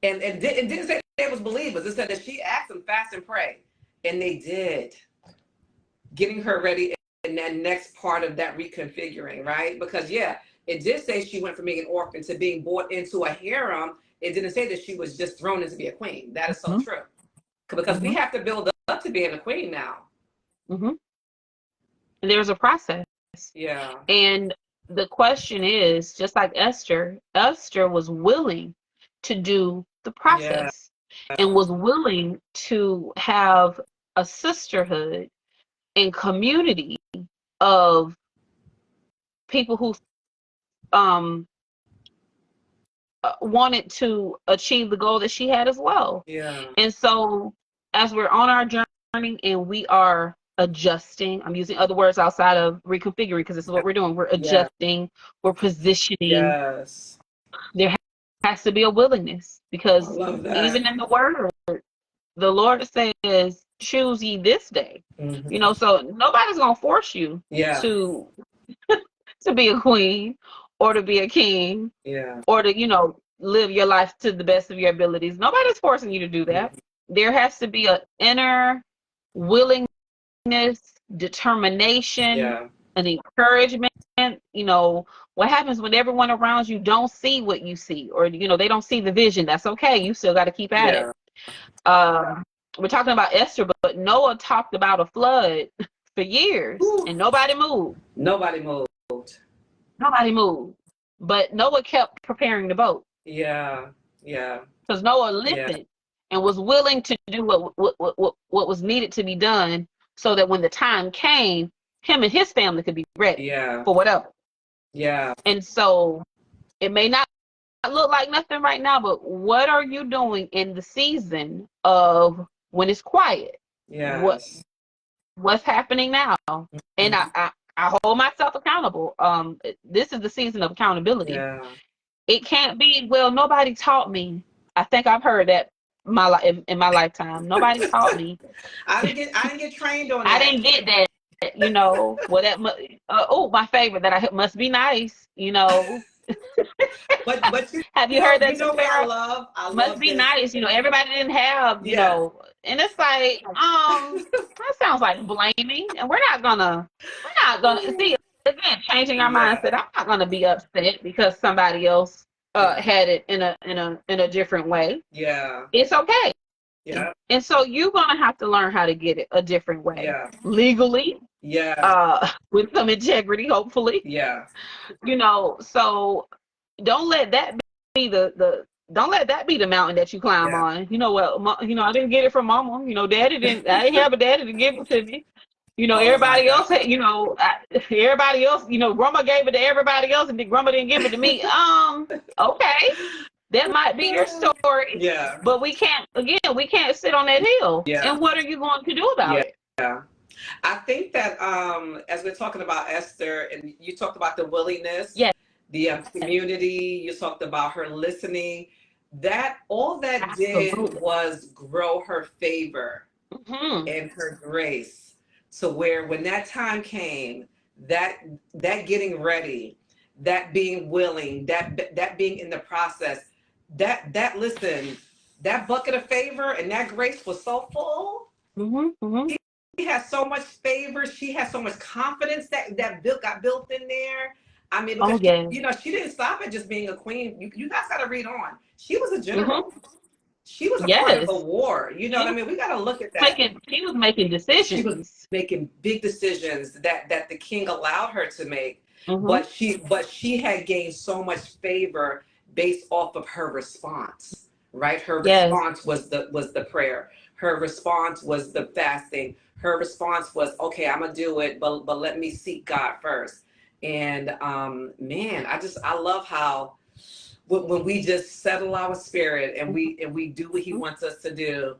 And it didn't say they was believers. It said that she asked them fast and pray. And they did. Getting her ready in that next part of that reconfiguring, right? Because it did say she went from being an orphan to being brought into a harem. It didn't say that she was just thrown in to be a queen. That is so true. Because we have to build up to being a queen now. And there's a process. Yeah. And the question is, just like Esther was willing to do the process and was willing to have a sisterhood and community of people who wanted to achieve the goal that she had as well. And so as we're on our journey and we are adjusting, I'm using other words outside of reconfiguring because this is what we're doing. We're adjusting, we're positioning. There has to be a willingness, because even in the word, the Lord says, choose ye this day. So nobody's gonna force you to be a queen or to be a king or to live your life to the best of your abilities. Nobody's forcing you to do that. There has to be an inner willingness, determination, an encouragement. What happens when everyone around you don't see what you see, or they don't see the vision? That's okay. You still got to keep at it. We're talking about Esther, but Noah talked about a flood for years. And nobody moved. But Noah kept preparing the boat. Yeah. Because Noah Yeah. listened and was willing to do what was needed to be done, so that when the time came, him and his family could be ready Yeah. for whatever. Yeah. And so it may not look like nothing right now, but what are you doing in the season of when it's quiet? Yes. What's happening now? And Mhm. I hold myself accountable. This is the season of accountability. Yeah. It can't be, well, nobody taught me. I think I've heard that in my lifetime. Nobody taught me. I didn't get trained on I that. didn't get that. Well, my favorite, that I must be nice. But Have you heard that, you know what I Zipporah? love? I Must love be this. nice. Everybody didn't have, Yeah. and it's like, that sounds like blaming. And we're not gonna see, again, changing our Yeah. mindset. I'm not gonna be upset because somebody else Yeah. had it in a different way. Yeah. It's okay. Yeah. And so you're gonna have to learn how to get it a different way. Yeah. Legally, Yeah. with some integrity, hopefully. Yeah. So don't let that be don't let that be the mountain that you climb Yeah. on. I didn't get it from mama. Daddy didn't. I didn't have a daddy to give it to me. Oh my Everybody else God. had. Everybody else. Grandma gave it to everybody else, and then grandma didn't give it to me. Okay, that might be your story, Yeah. but we can't. Again, we can't sit on that hill. Yeah. And what are you going to do about Yeah. it? Yeah. I think that as we're talking about Esther, and you talked about the willingness, Yes, the community, you talked about her listening, that all that did absolutely. was grow her favor Hmm. and her grace, to where when that time came, that getting ready, that being willing, that being in the process, listen, that bucket of favor and that grace was so full. Hmm. Hmm. She has so much favor. She has so much confidence got built in there. I mean, Oh because yeah. she didn't stop at just being a queen. You guys got to read on. She was a Hmm. general. She was a part of a Yes. war. You know what I mean? We got to look at that. She was making She was decisions. making big decisions that the king allowed her to make, Hmm. but she had gained so much favor based off of her response. Right? Her Yes. response was the prayer. Her response was the fasting. Her response was, okay, I'm gonna do it, but let me seek God first. And man, I love how when we just settle our spirit and we do what He wants us to do,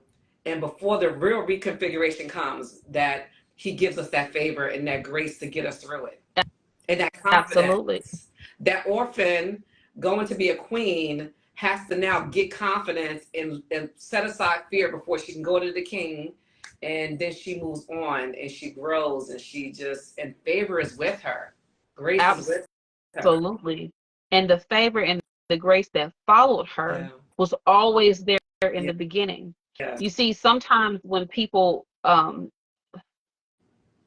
and before the real reconfiguration comes, that He gives us that favor and that grace to get us through it, and that Absolutely. confidence. That orphan going to be a queen has to now get confidence and set aside fear before she can go to the king, and then she moves on and she grows and and favor is with her, grace is with her. Absolutely. And the favor and the grace that followed her Yeah. was always there in Yeah. the beginning. Yeah. You see, sometimes when people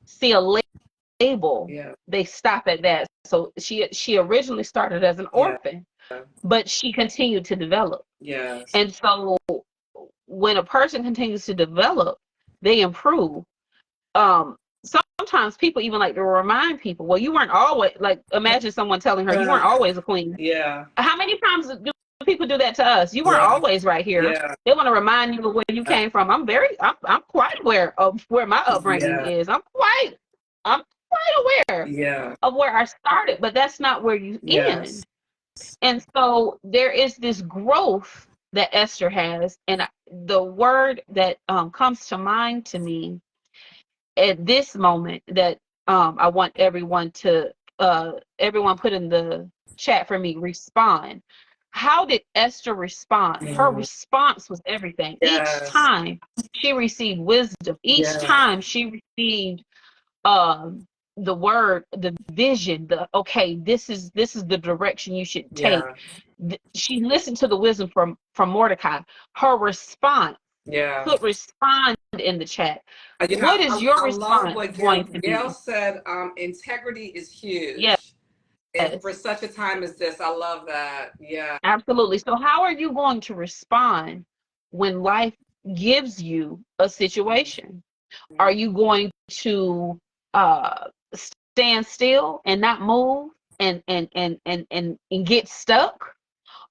see a label, Yeah. they stop at that. So she originally started as an Yeah. orphan, but she continued to develop. Yes. And so when a person continues to develop, they improve. Sometimes people even like to remind people, well, you weren't always, like, imagine someone telling her you weren't always a queen. Yeah. How many times do people do that to us? You weren't Yeah. always right here. Yeah. They want to remind you of where you came from. I'm quite aware of where my upbringing Yeah. is. I'm quite aware Yeah. of where I started, but that's not where you Yes. end. And so there is this growth that Esther has, and the word that comes to mind to me at this moment that I want everyone put in the chat for me, respond. How did Esther respond? Her response was everything. Each Yes. time she received wisdom, each Yeah. time she received the word, the vision, okay, this is the direction you should take. Yeah. She listened to the wisdom from Mordecai. Her response, Yeah. put respond in the chat. You know, What is your I love response what going to Gail be? said. Integrity is Yes, huge. And for such a time as this, I love that. Yeah. absolutely. So how are you going to respond when life gives you a situation? Are you going to stand still and not move and get stuck?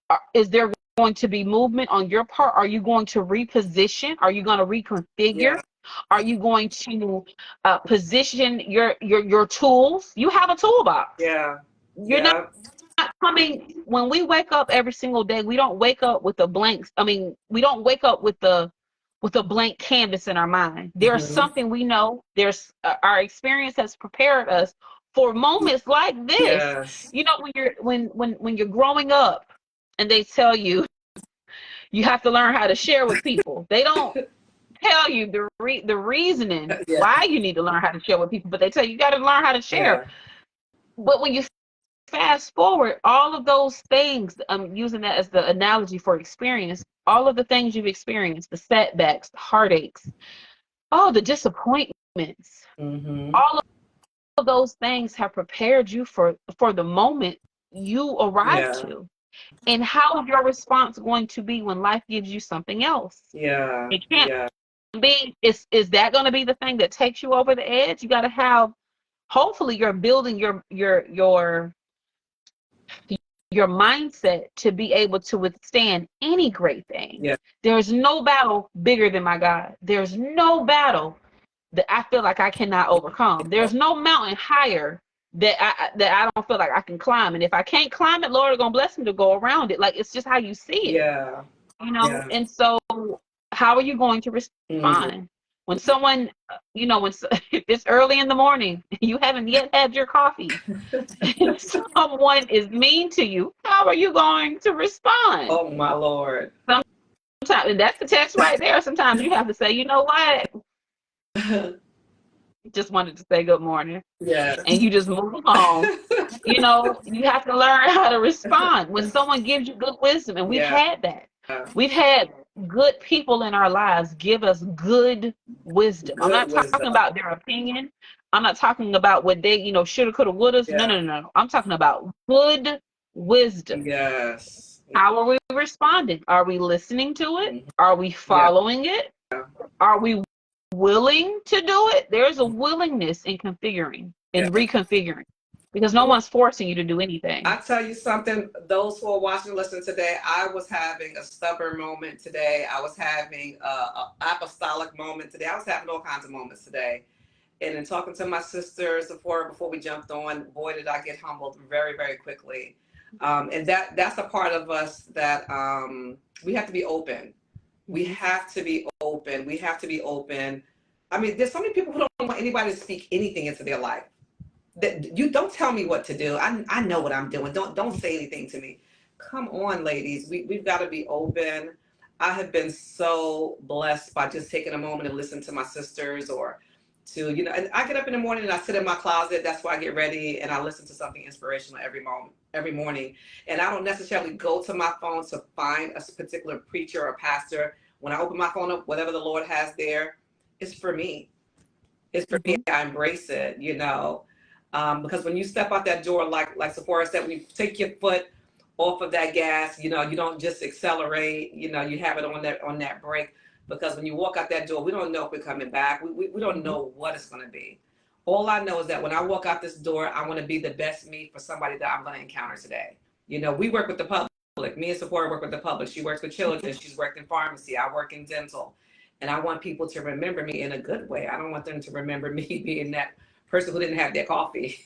Or is there going to be movement on your part? Are you going to reposition? Are you going to reconfigure? Are you going to position your tools? You have a toolbox. Yeah. You're not coming, when we wake up every single day, we don't wake up with a blank. I mean, we don't wake up with a blank canvas in our mind. There's something we know. There's our experience has prepared us for moments like this. Yes. You know, when you're growing up, and they tell you have to learn how to share with people. They don't tell you the reasoning why you need to learn how to share with people, but they tell you got to learn how to share. But when you fast forward, all of those things, I'm using that as the analogy for experience, all of the things you've experienced, the setbacks, the heartaches, the disappointments, all of those things have prepared you for the moment you arrive to. And how is your response going to be when life gives you something else? It can't be, is that going to be the thing that takes you over the edge? You got to have, hopefully you're building your mindset to be able to withstand any great thing. There's no battle bigger than my God. There's no battle that I feel like I cannot overcome. There's no mountain higher that I don't feel like I can climb. And if I can't climb it, Lord is gonna bless me to go around it. Like, it's just how you see it. You know. And so how are you going to respond when someone, you know, if it's early in the morning, you haven't yet had your coffee, and someone is mean to you, how are you going to respond? Oh my Lord. Sometimes, and that's the text right there. Sometimes you have to say, you know what? Just wanted to say good morning. And you just move along. You know, you have to learn how to respond when someone gives you good wisdom. And we've had that. We've had good people in our lives give us good wisdom. I'm not talking about their opinion. I'm not talking about what they, you know, shoulda, coulda, woulda. No. I'm talking about good wisdom. How are we responding? Are we listening to it? Are we following it? Are we willing to do it? There's a willingness in configuring and reconfiguring, because no one's forcing you to do anything. I tell you something, those who are watching and listening today, I was having a stubborn moment today. I was having a apostolic moment today. I was having all kinds of moments today. And in talking to my sister Zipporah before we jumped on, boy, did I get humbled very, very quickly. And that's a part of us that we have to be open. We have to be open. We have to be open. I mean, there's so many people who don't want anybody to speak anything into their life. That you don't tell me what to do. I know what I'm doing. Don't say anything to me. Come on, ladies. We've got to be open. I have been so blessed by just taking a moment and listen to my sisters, or to, you know, and I get up in the morning and I sit in my closet. That's where I get ready, and I listen to something inspirational every morning. And I don't necessarily go to my phone to find a particular preacher or pastor. When I open my phone up, whatever the Lord has there, it's for me. It's for me. I embrace it, you know, because when you step out that door, like Zipporah said, when you take your foot off of that gas, you know, you don't just accelerate, you know, you have it on that brake. Because when you walk out that door, we don't know if we're coming back. We don't know what it's going to be. All I know is that when I walk out this door, I want to be the best me for somebody that I'm going to encounter today. You know, we work with the public. Me and Zipporah work with the public. She works with children. She's worked in pharmacy. I work in dental. And I want people to remember me in a good way. I don't want them to remember me being that person who didn't have their coffee,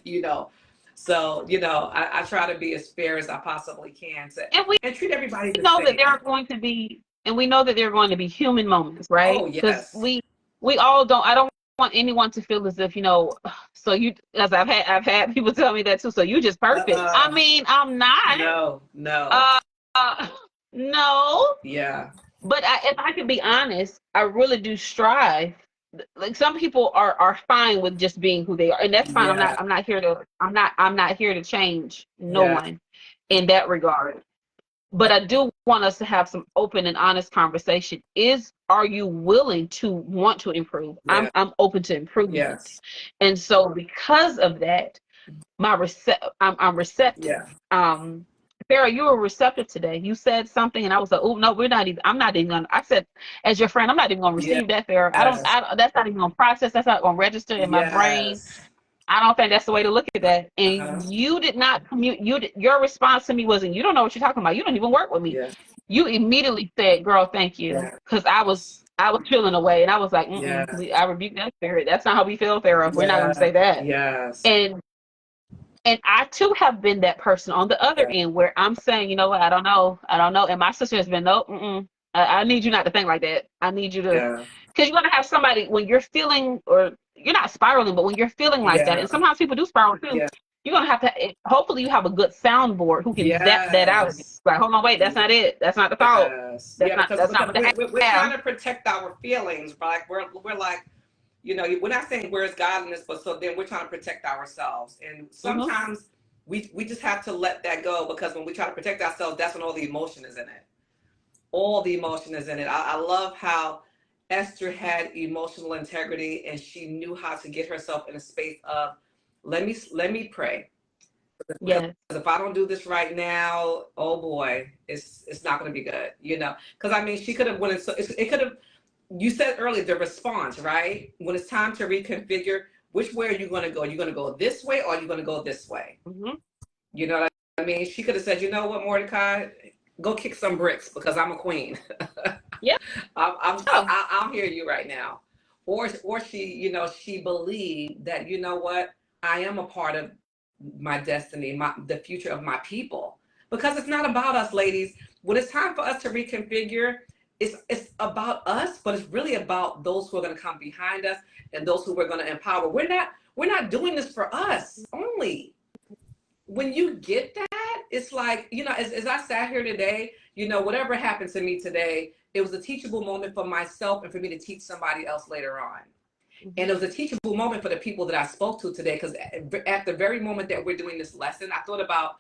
you know. So, you know, I try to be as fair as I possibly can and treat everybody the same. That there are going to be, and we know that there are going to be human moments, right? Oh, yes. Because we all don't, I don't want anyone to feel as if, you know, so you, as I've had people tell me that too, so you just perfect. I mean, I'm not. No. No. Yeah. But if I can be honest, I really do strive. Like, some people are fine with just being who they are, and that's fine. Yeah. I'm not here to change no one in that regard. But I do want us to have some open and honest conversation. Are you willing to want to improve? Yeah. I'm open to improvement. Yes. And so because of that, I'm receptive. Yeah. Farrah, you were receptive today. You said something and I was like, oh no, I'm not even gonna, I said, as your friend, I'm not even gonna receive that, Farrah. That's not even gonna process, that's not gonna register in my brain. I don't think that's the way to look at that. Uh-huh. And you did not commute. Your response to me wasn't, you don't know what you're talking about. You don't even work with me. Yeah. You immediately said, "Girl, thank you," Yeah. because I was feeling away, and I was like, Yeah. I rebuke that spirit. That's not how we feel, Farrah. We're not going to Yeah. say that. Yes. And I too have been that person on the other Yeah. end where I'm saying, you know what, I don't know. And my sister has been, nope, I need you not to think like that. I need you to, Yeah. because you're going to have somebody when you're feeling, or you're not spiraling, but when you're feeling like that, Yeah. and sometimes people do spiral too, Yeah. you're going to have to, hopefully you have a good soundboard who can zap that out. Yes. Like, hold on, wait, that's not it. That's not the thought. Yes. That's Yeah, not, because that's not what the we're trying have. to protect our feelings. Like we're like, we're not saying where's God in this, but so then we're trying to protect ourselves. And sometimes we just have to let that go, because when we try to protect ourselves, that's when all the emotion is in it. All the emotion is in it. I love how Esther had emotional integrity, and she knew how to get herself in a space of, let me pray. Because Yes. if I don't do this right now, oh boy, it's not going to be good, Because I mean, she could have went in, so it could have. You said earlier the response, right? When it's time to reconfigure, which way are you going to go? Are you going to go this way, or are you going to go this way? You know what I mean? She could have said, you know what, Mordecai, go kick some bricks because I'm a queen. Yeah. I'll hear you right now. Or she, she believed that, you know what, I am a part of my destiny, the future of my people. Because it's not about us, ladies. When it's time for us to reconfigure, it's about us, but it's really about those who are going to come behind us and those who we're going to empower. We're not doing this for us only. When you get that, it's like, as I sat here today, whatever happened to me today, it was a teachable moment for myself and for me to teach somebody else later on. And it was a teachable moment for the people that I spoke to today, because at the very moment that we're doing this lesson, I thought about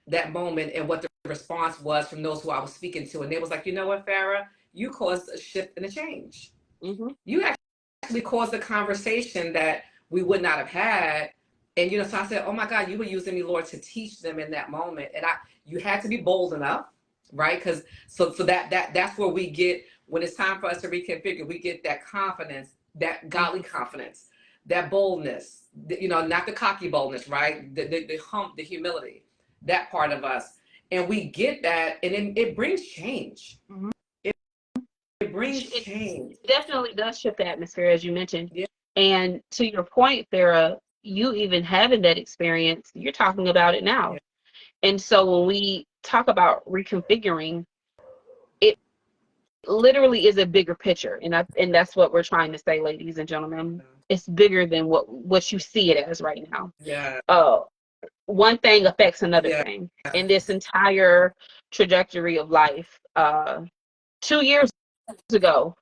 that moment and what the response was from those who I was speaking to. And they was like, you know what, Farrah, you caused a shift and a change. You actually caused a conversation that we would not have had. And, so I said, oh my God, you were using me, Lord, to teach them in that moment. And you had to be bold enough, right? Because so that's where we get, when it's time for us to reconfigure, we get that confidence, that godly confidence, that boldness, not the cocky boldness, right? The humility, that part of us. And we get that, and it brings change. It brings change. It definitely does shift the atmosphere, as you mentioned. Yeah. And to your point, Farrah, you even having that experience, you're talking about it now. Yeah. And so when we talk about reconfiguring, it literally is a bigger picture. And that's what we're trying to say, ladies and gentlemen. Yeah. It's bigger than what you see it as right now. Yeah. One thing affects another thing. In this entire trajectory of life. 2 years ago,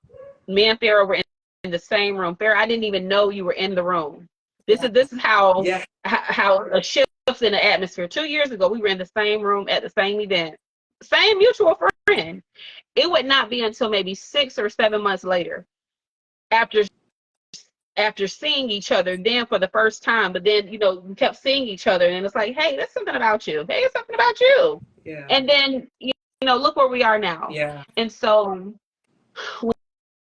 me and Farrah were in the same room. Farrah, I didn't even know you were in the room. This is how a shift in the atmosphere. 2 years ago, we were in the same room at the same event, same mutual friend. It would not be until maybe 6 or 7 months later, after seeing each other then for the first time, but then we kept seeing each other, and it's like, hey, there's something about you. Hey, it's something about you. Yeah. And then look where we are now. Yeah. And so when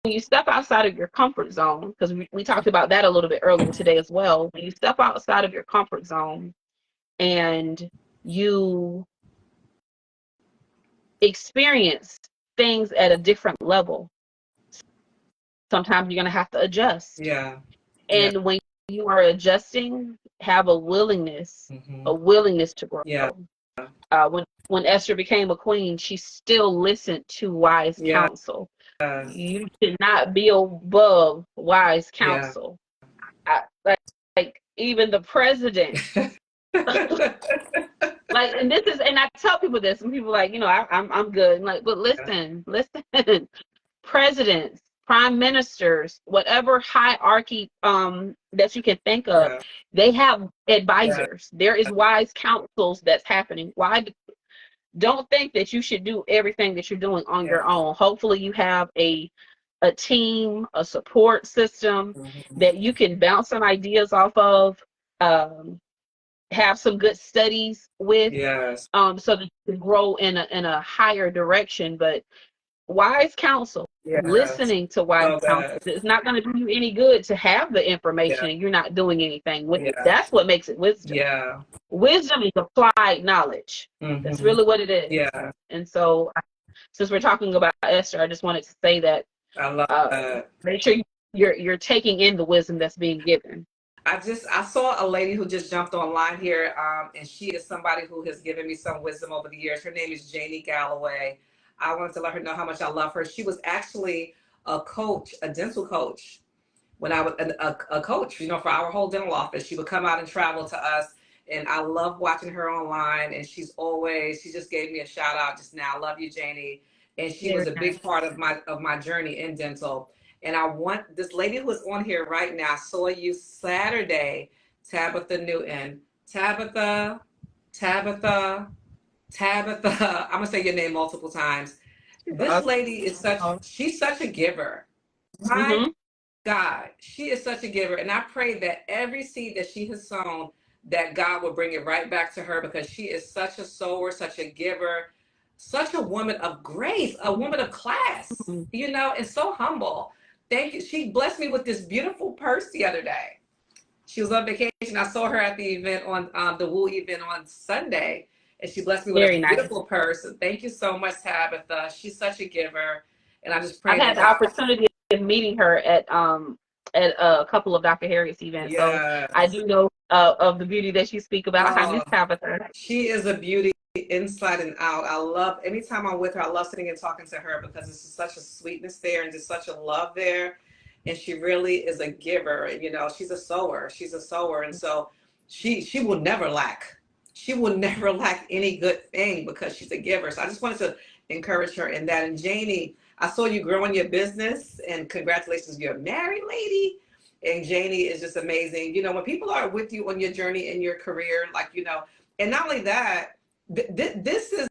you step outside of your comfort zone, because we talked about that a little bit earlier today as well, when you step outside of your comfort zone and you experience things at a different level, sometimes you're going to have to adjust. Yeah. And when you are adjusting, have a willingness to grow. Yeah. When Esther became a queen, she still listened to wise counsel. You should not be above wise counsel. Like even the president. And I tell people this, and people are like, I'm good. But listen, presidents, prime ministers, whatever hierarchy that you can think of, they have advisors. There is wise counsels that's happening. Why? Don't think that you should do everything that you're doing on your own. Hopefully you have a team, a support system that you can bounce some ideas off of, have some good studies with, so that you can grow in a higher direction. But wise counsel, Yes. listening to wise So counsel. good. It's not going to do you any good to have the information Yeah. and you're not doing anything with it. Yeah. That's what makes it wisdom. Yeah. Wisdom is applied knowledge. That's Mm-hmm. really what it is. Yeah. And so, since we're talking about Esther, I just wanted to say that I love that. make sure you're taking in the wisdom that's being given. I saw a lady who just jumped online here, and she is somebody who has given me some wisdom over the years. Her name is Janie Galloway. I wanted to let her know how much I love her. She was actually a coach, a dental coach, when I was a coach, for our whole dental office. She would come out and travel to us, and I love watching her online. And she just gave me a shout out just now. I love you, Janie. And she was Very a nice. big part of my journey in dental. And I want this lady who is on here right now. I saw you Saturday, Tabitha Newton. Tabitha, Tabitha, Tabitha. I'm gonna say your name multiple times. This lady is she's such a giver. My Mm-hmm. God, she is such a giver. And I pray that every seed that she has sown, that God will bring it right back to her, because she is such a sower, such a giver, such a woman of grace, a woman of class, and so humble. Thank you. She blessed me with this beautiful purse the other day. She was on vacation. I saw her at the event on the Woo event on Sunday, and she blessed me with Very a nice. beautiful purse. Thank you so much, Tabitha. She's such a giver. And I just I've pray had that the God. opportunity of meeting her at a couple of Dr. Harriet's events. So I Yes. do know of the beauty that you speak about. Hi, Oh, Miss Tabitha. she is a beauty inside and out. I love, anytime I'm with her, I love sitting and talking to her, because it's just such a sweetness there and just such a love there. And she really is a giver. She's a sower. She's a sower. And so she will never lack. She will never lack any good thing, because she's a giver. So I just wanted to encourage her in that. And Janie, I saw you growing your business, and congratulations, you're a married lady. And Janie is just amazing. When people are with you on your journey in your career, and not only that, this is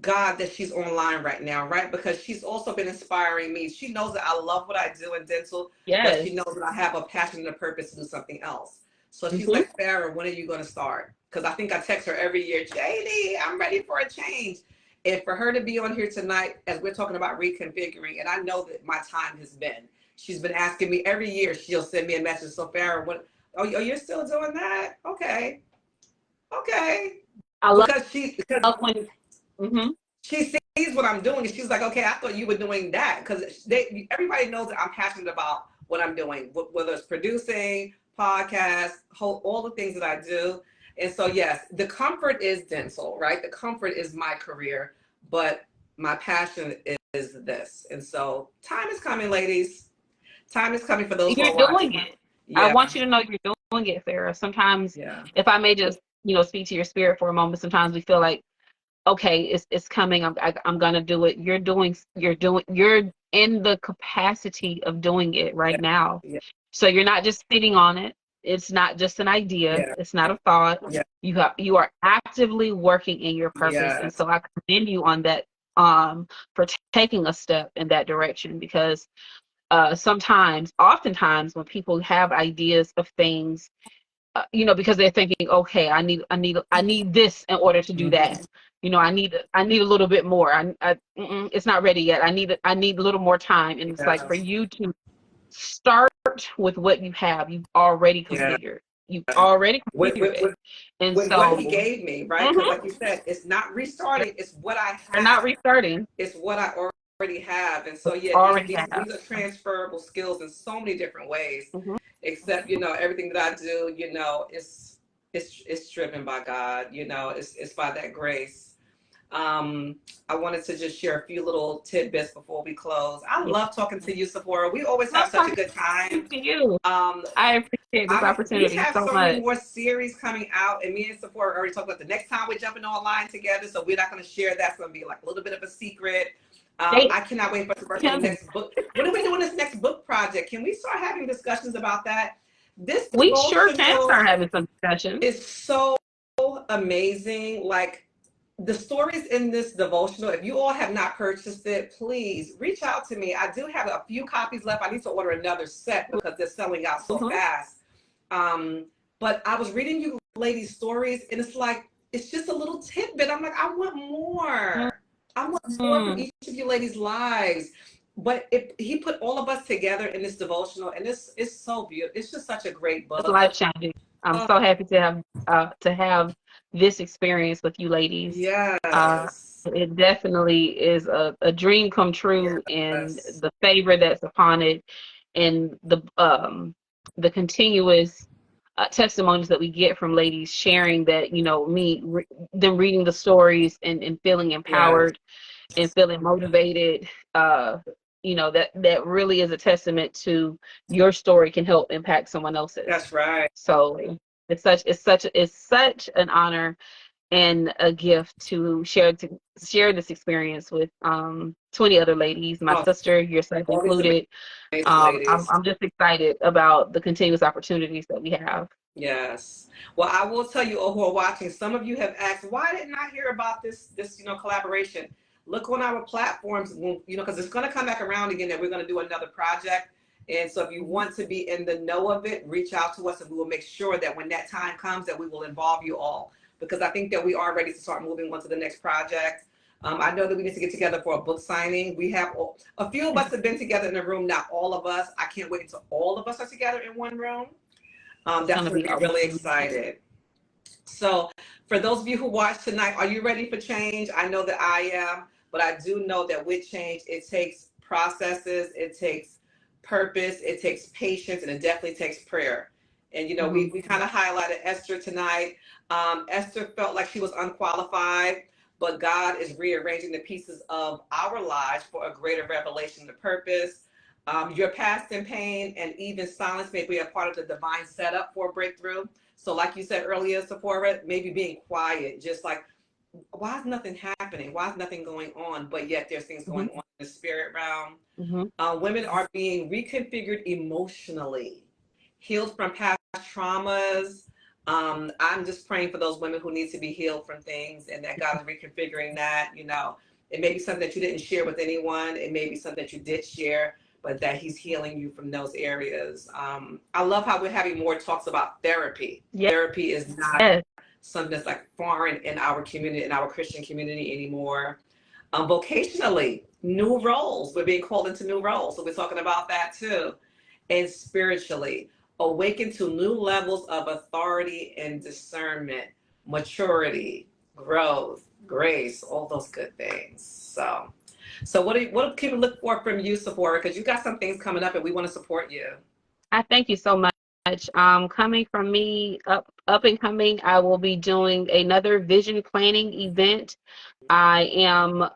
God that she's online right now, right? Because she's also been inspiring me. She knows that I love what I do in dental, but Yes. she knows that I have a passion and a purpose to do something else. So she's Mm-hmm. like, Farrah, when are you going to start? Because I think I text her every year, JD, I'm ready for a change. And for her to be on here tonight, as we're talking about reconfiguring, and I know that my time has been, she's been asking me every year, she'll send me a message. So Farrah, oh, you're still doing that? Okay. I love Because when. Mm-hmm. she sees what I'm doing, and she's like, okay, I thought you were doing that. Because everybody knows that I'm passionate about what I'm doing, whether it's producing, podcasts, all the things that I do. And so, yes, the comfort is dental, right? The comfort is my career, but my passion is this. And so time is coming, ladies. Time is coming for those who You're are watching. doing it. I Yeah. want you to know you're doing it, Farrah. Sometimes, Yeah. if I may just, speak to your spirit for a moment, sometimes we feel like, okay, it's coming. I'm gonna do it. You're in the capacity of doing it right now. Yeah. So you're not just sitting on it. It's not just an idea. Yeah. It's not a thought. Yeah. You are actively working in your purpose. Yeah. And so I commend you on that, for taking a step in that direction, because oftentimes when people have ideas of things, because they're thinking, okay, I need this in order to do that. I need a little bit more. It's not ready yet. I need a little more time. And it's like, for you to start with what you have, you've already configured. You've already configured it. And with so, what he gave me, right? Because like you said, it's not restarting, it's what I have. they're not restarting. It's what I already have. And so yeah, Already these have. are transferable skills in so many different ways. Mhm. Except, everything that I do, it's driven by God, it's by that grace. I wanted to just share a few little tidbits before we close. I love talking to you, Zipporah. We always have such a good time. To you. I appreciate this We opportunity have so so much. many more series coming out, and me and Zipporah already talked about the next time we're jumping online together, so we're not going to share. That's going to be like a little bit of a secret. I cannot wait for the birth of the next book. When are we doing this next book project? Can we start having discussions about that? This We sure can devotional start having some discussions. is so amazing. Like, the stories in this devotional, if you all have not purchased it, please reach out to me. I do have a few copies left. I need to order another set because they're selling out so fast. But I was reading you ladies' stories, and it's just a little tidbit. I'm like, I want more. I want more from each of you ladies' lives. but he put all of us together in this devotional, and it's so beautiful. It's just such a great It's book. life changing. I'm so happy to have this experience with you ladies. Yes. It definitely is a dream come true, and Yes. the favor that's upon it, and the continuous testimonies that we get from ladies sharing that, you know, them reading the stories and feeling Yes. empowered and feeling motivated. You know, that really is a testament to your story can help impact someone else's. That's right. So it's such an honor and a gift to share this experience with 20 other ladies, my Oh, sister, yourself all these included. amazing ladies. I'm just excited about the continuous opportunities that we have. Yes. Well, I will tell you all who are watching, some of you have asked, why didn't I hear about this, collaboration? Look on our platforms, because it's going to come back around again that we're going to do another project. And so if you want to be in the know of it, reach out to us and we will make sure that when that time comes that we will involve you all. Because I think that we are ready to start moving on to the next project. I know that we need to get together for a book signing. We have a few of us have been together in a room, not all of us. I can't wait until all of us are together in one room. That's going to be really excited. So for those of you who watch tonight, are you ready for change? I know that I am, but I do know that with change, it takes processes, it takes purpose, it takes patience, and it definitely takes prayer. And, we kind of highlighted Esther tonight. Esther felt like she was unqualified, but God is rearranging the pieces of our lives for a greater revelation of purpose. Your past and pain and even silence may be a part of the divine setup for a breakthrough. So like you said earlier, Zipporah, maybe being quiet, just like, why is nothing happening? Why is nothing going on? But yet there's things going on in the spirit realm. Women are being reconfigured emotionally, healed from past traumas. I'm just praying for those women who need to be healed from things and that God is reconfiguring that. It may be something that you didn't share with anyone. It may be something that you did share, but that he's healing you from those areas. I love how we're having more talks about therapy. Yes. Therapy is not something that's like foreign in our community, in our Christian community anymore. Vocationally, new roles. We're being called into new roles. So we're talking about that too. And spiritually, awaken to new levels of authority and discernment, maturity, growth, grace, all those good things. So what can we look for from you, Zipporah? Because you got some things coming up and we want to support you. I thank you so much. Coming from me, up and coming, I will be doing another vision planning event. I am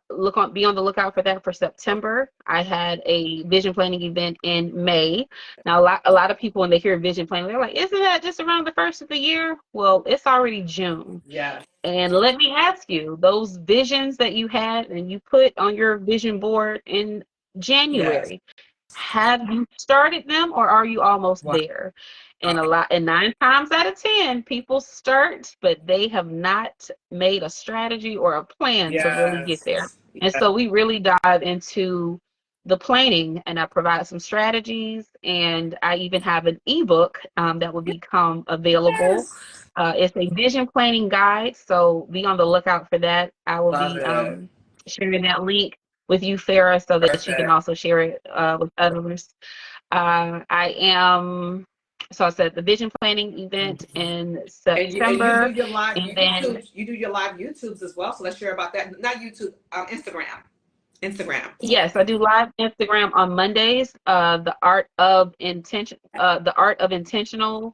be on the lookout for that for September. I had a vision planning event in May. Now, a lot of people, when they hear vision planning, they're like, isn't that just around the first of the year? Well, it's already June. Yeah. And let me ask you, those visions that you had and you put on your vision board in January, have you started them or are you almost there? And 9 times out of 10, people start, but they have not made a strategy or a plan to really get there. And so we really dive into the planning, and I provide some strategies, and I even have an ebook that will become available. It's a vision planning guide, so be on the lookout for that. I will be sharing that link with you, Farrah, so that you can also share it with others. I am, so I said the vision planning event in September. And you do your live YouTubes. You do your live YouTubes as well. So let's share about that. Not YouTube, Instagram. Yes, I do live Instagram on Mondays. The art of intention, the art of intention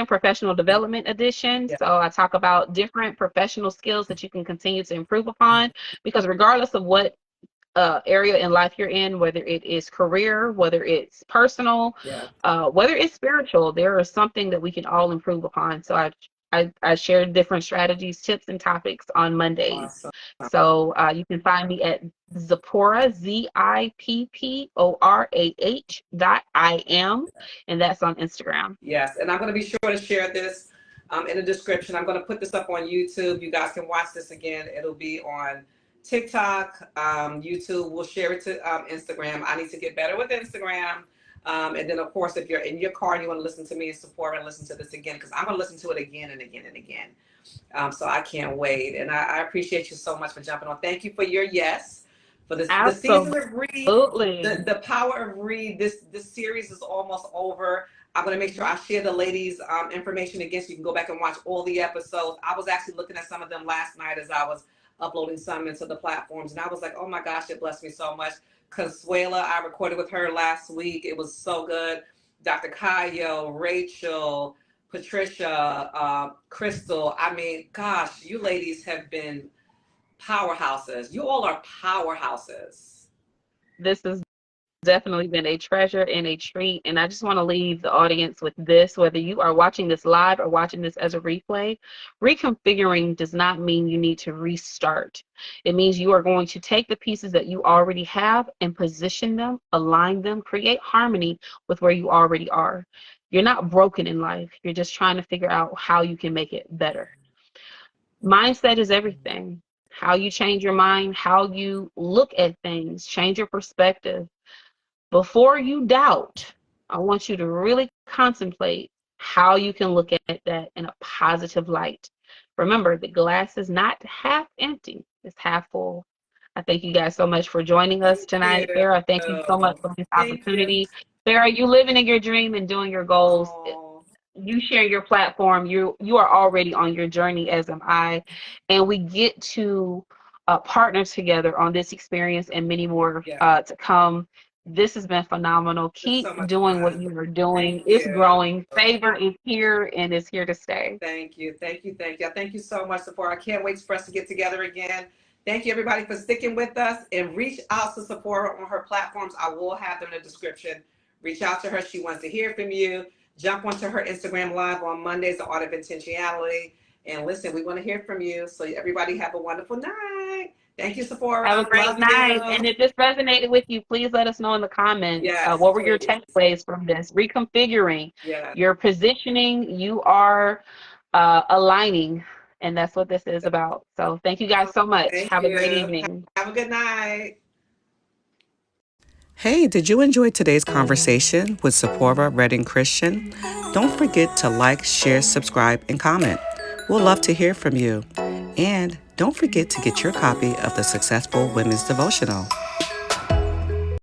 professional development edition. Yeah. So I talk about different professional skills that you can continue to improve upon, because regardless of what area in life you're in, whether it is career, whether it's personal, whether it's spiritual, there is something that we can all improve upon. So I share different strategies, tips, and topics on Mondays. Awesome. So you can find me at Zipporah, ZIPPORAH.IM, and that's on Instagram. Yes, and I'm going to be sure to share this in the description. I'm going to put this up on YouTube. You guys can watch this again. It'll be on TikTok, YouTube. We'll share it to Instagram. I need to get better with Instagram. And then, of course, if you're in your car and you want to listen to me and support and listen to this again, because I'm going to listen to it again and again and again. So I can't wait. And I appreciate you so much for jumping on. Thank you for your yes, But the season of read, Absolutely. the power of read. This series is almost over. I'm gonna make sure I share the ladies' information again, so you can go back and watch all the episodes. I was actually looking at some of them last night as I was uploading some into the platforms, and I was like, oh my gosh, it blessed me so much. Consuela, I recorded with her last week. It was so good. Dr. Kayo, Rachel, Patricia, Crystal. I mean, gosh, you ladies have been powerhouses. You all are powerhouses. This has definitely been a treasure and a treat. And I just want to leave the audience with this, whether you are watching this live or watching this as a replay. Reconfiguring does not mean you need to restart. It means you are going to take the pieces that you already have and position them, align them, create harmony with where you already are. You're not broken in life. You're just trying to figure out how you can make it better. Mindset is everything. How you change your mind, how you look at things, change your perspective. Before you doubt, I want you to really contemplate how you can look at that in a positive light. Remember, the glass is not half empty, it's half full. I thank you guys so much for joining us tonight. Farrah, thank you so much for this opportunity. Farrah, you living in your dream and doing your goals. You share your platform. You are already on your journey, as am I. And we get to partner together on this experience and many more to come. This has been phenomenal. Keep doing what you are doing. It's growing. Favor is here and is here to stay. Thank you. Thank you. Thank you. Thank you so much, Zipporah. I can't wait for us to get together again. Thank you, everybody, for sticking with us. And reach out to Zipporah on her platforms. I will have them in the description. Reach out to her. She wants to hear from you. Jump onto her Instagram live on Mondays, The Art of Intentionality. And listen, we want to hear from you. So everybody have a wonderful night. Thank you, Zipporah. Have a great night. And if this resonated with you, please let us know in the comments. What were your takeaways from this? Reconfiguring. Your positioning, you are aligning. And that's what this is about. So thank you guys so much. Have a great evening. Have a good night. Hey, did you enjoy today's conversation with Zipporah Redding Christian? Don't forget to like, share, subscribe, and comment. We'll love to hear from you. And don't forget to get your copy of the Successful Women's Devotional.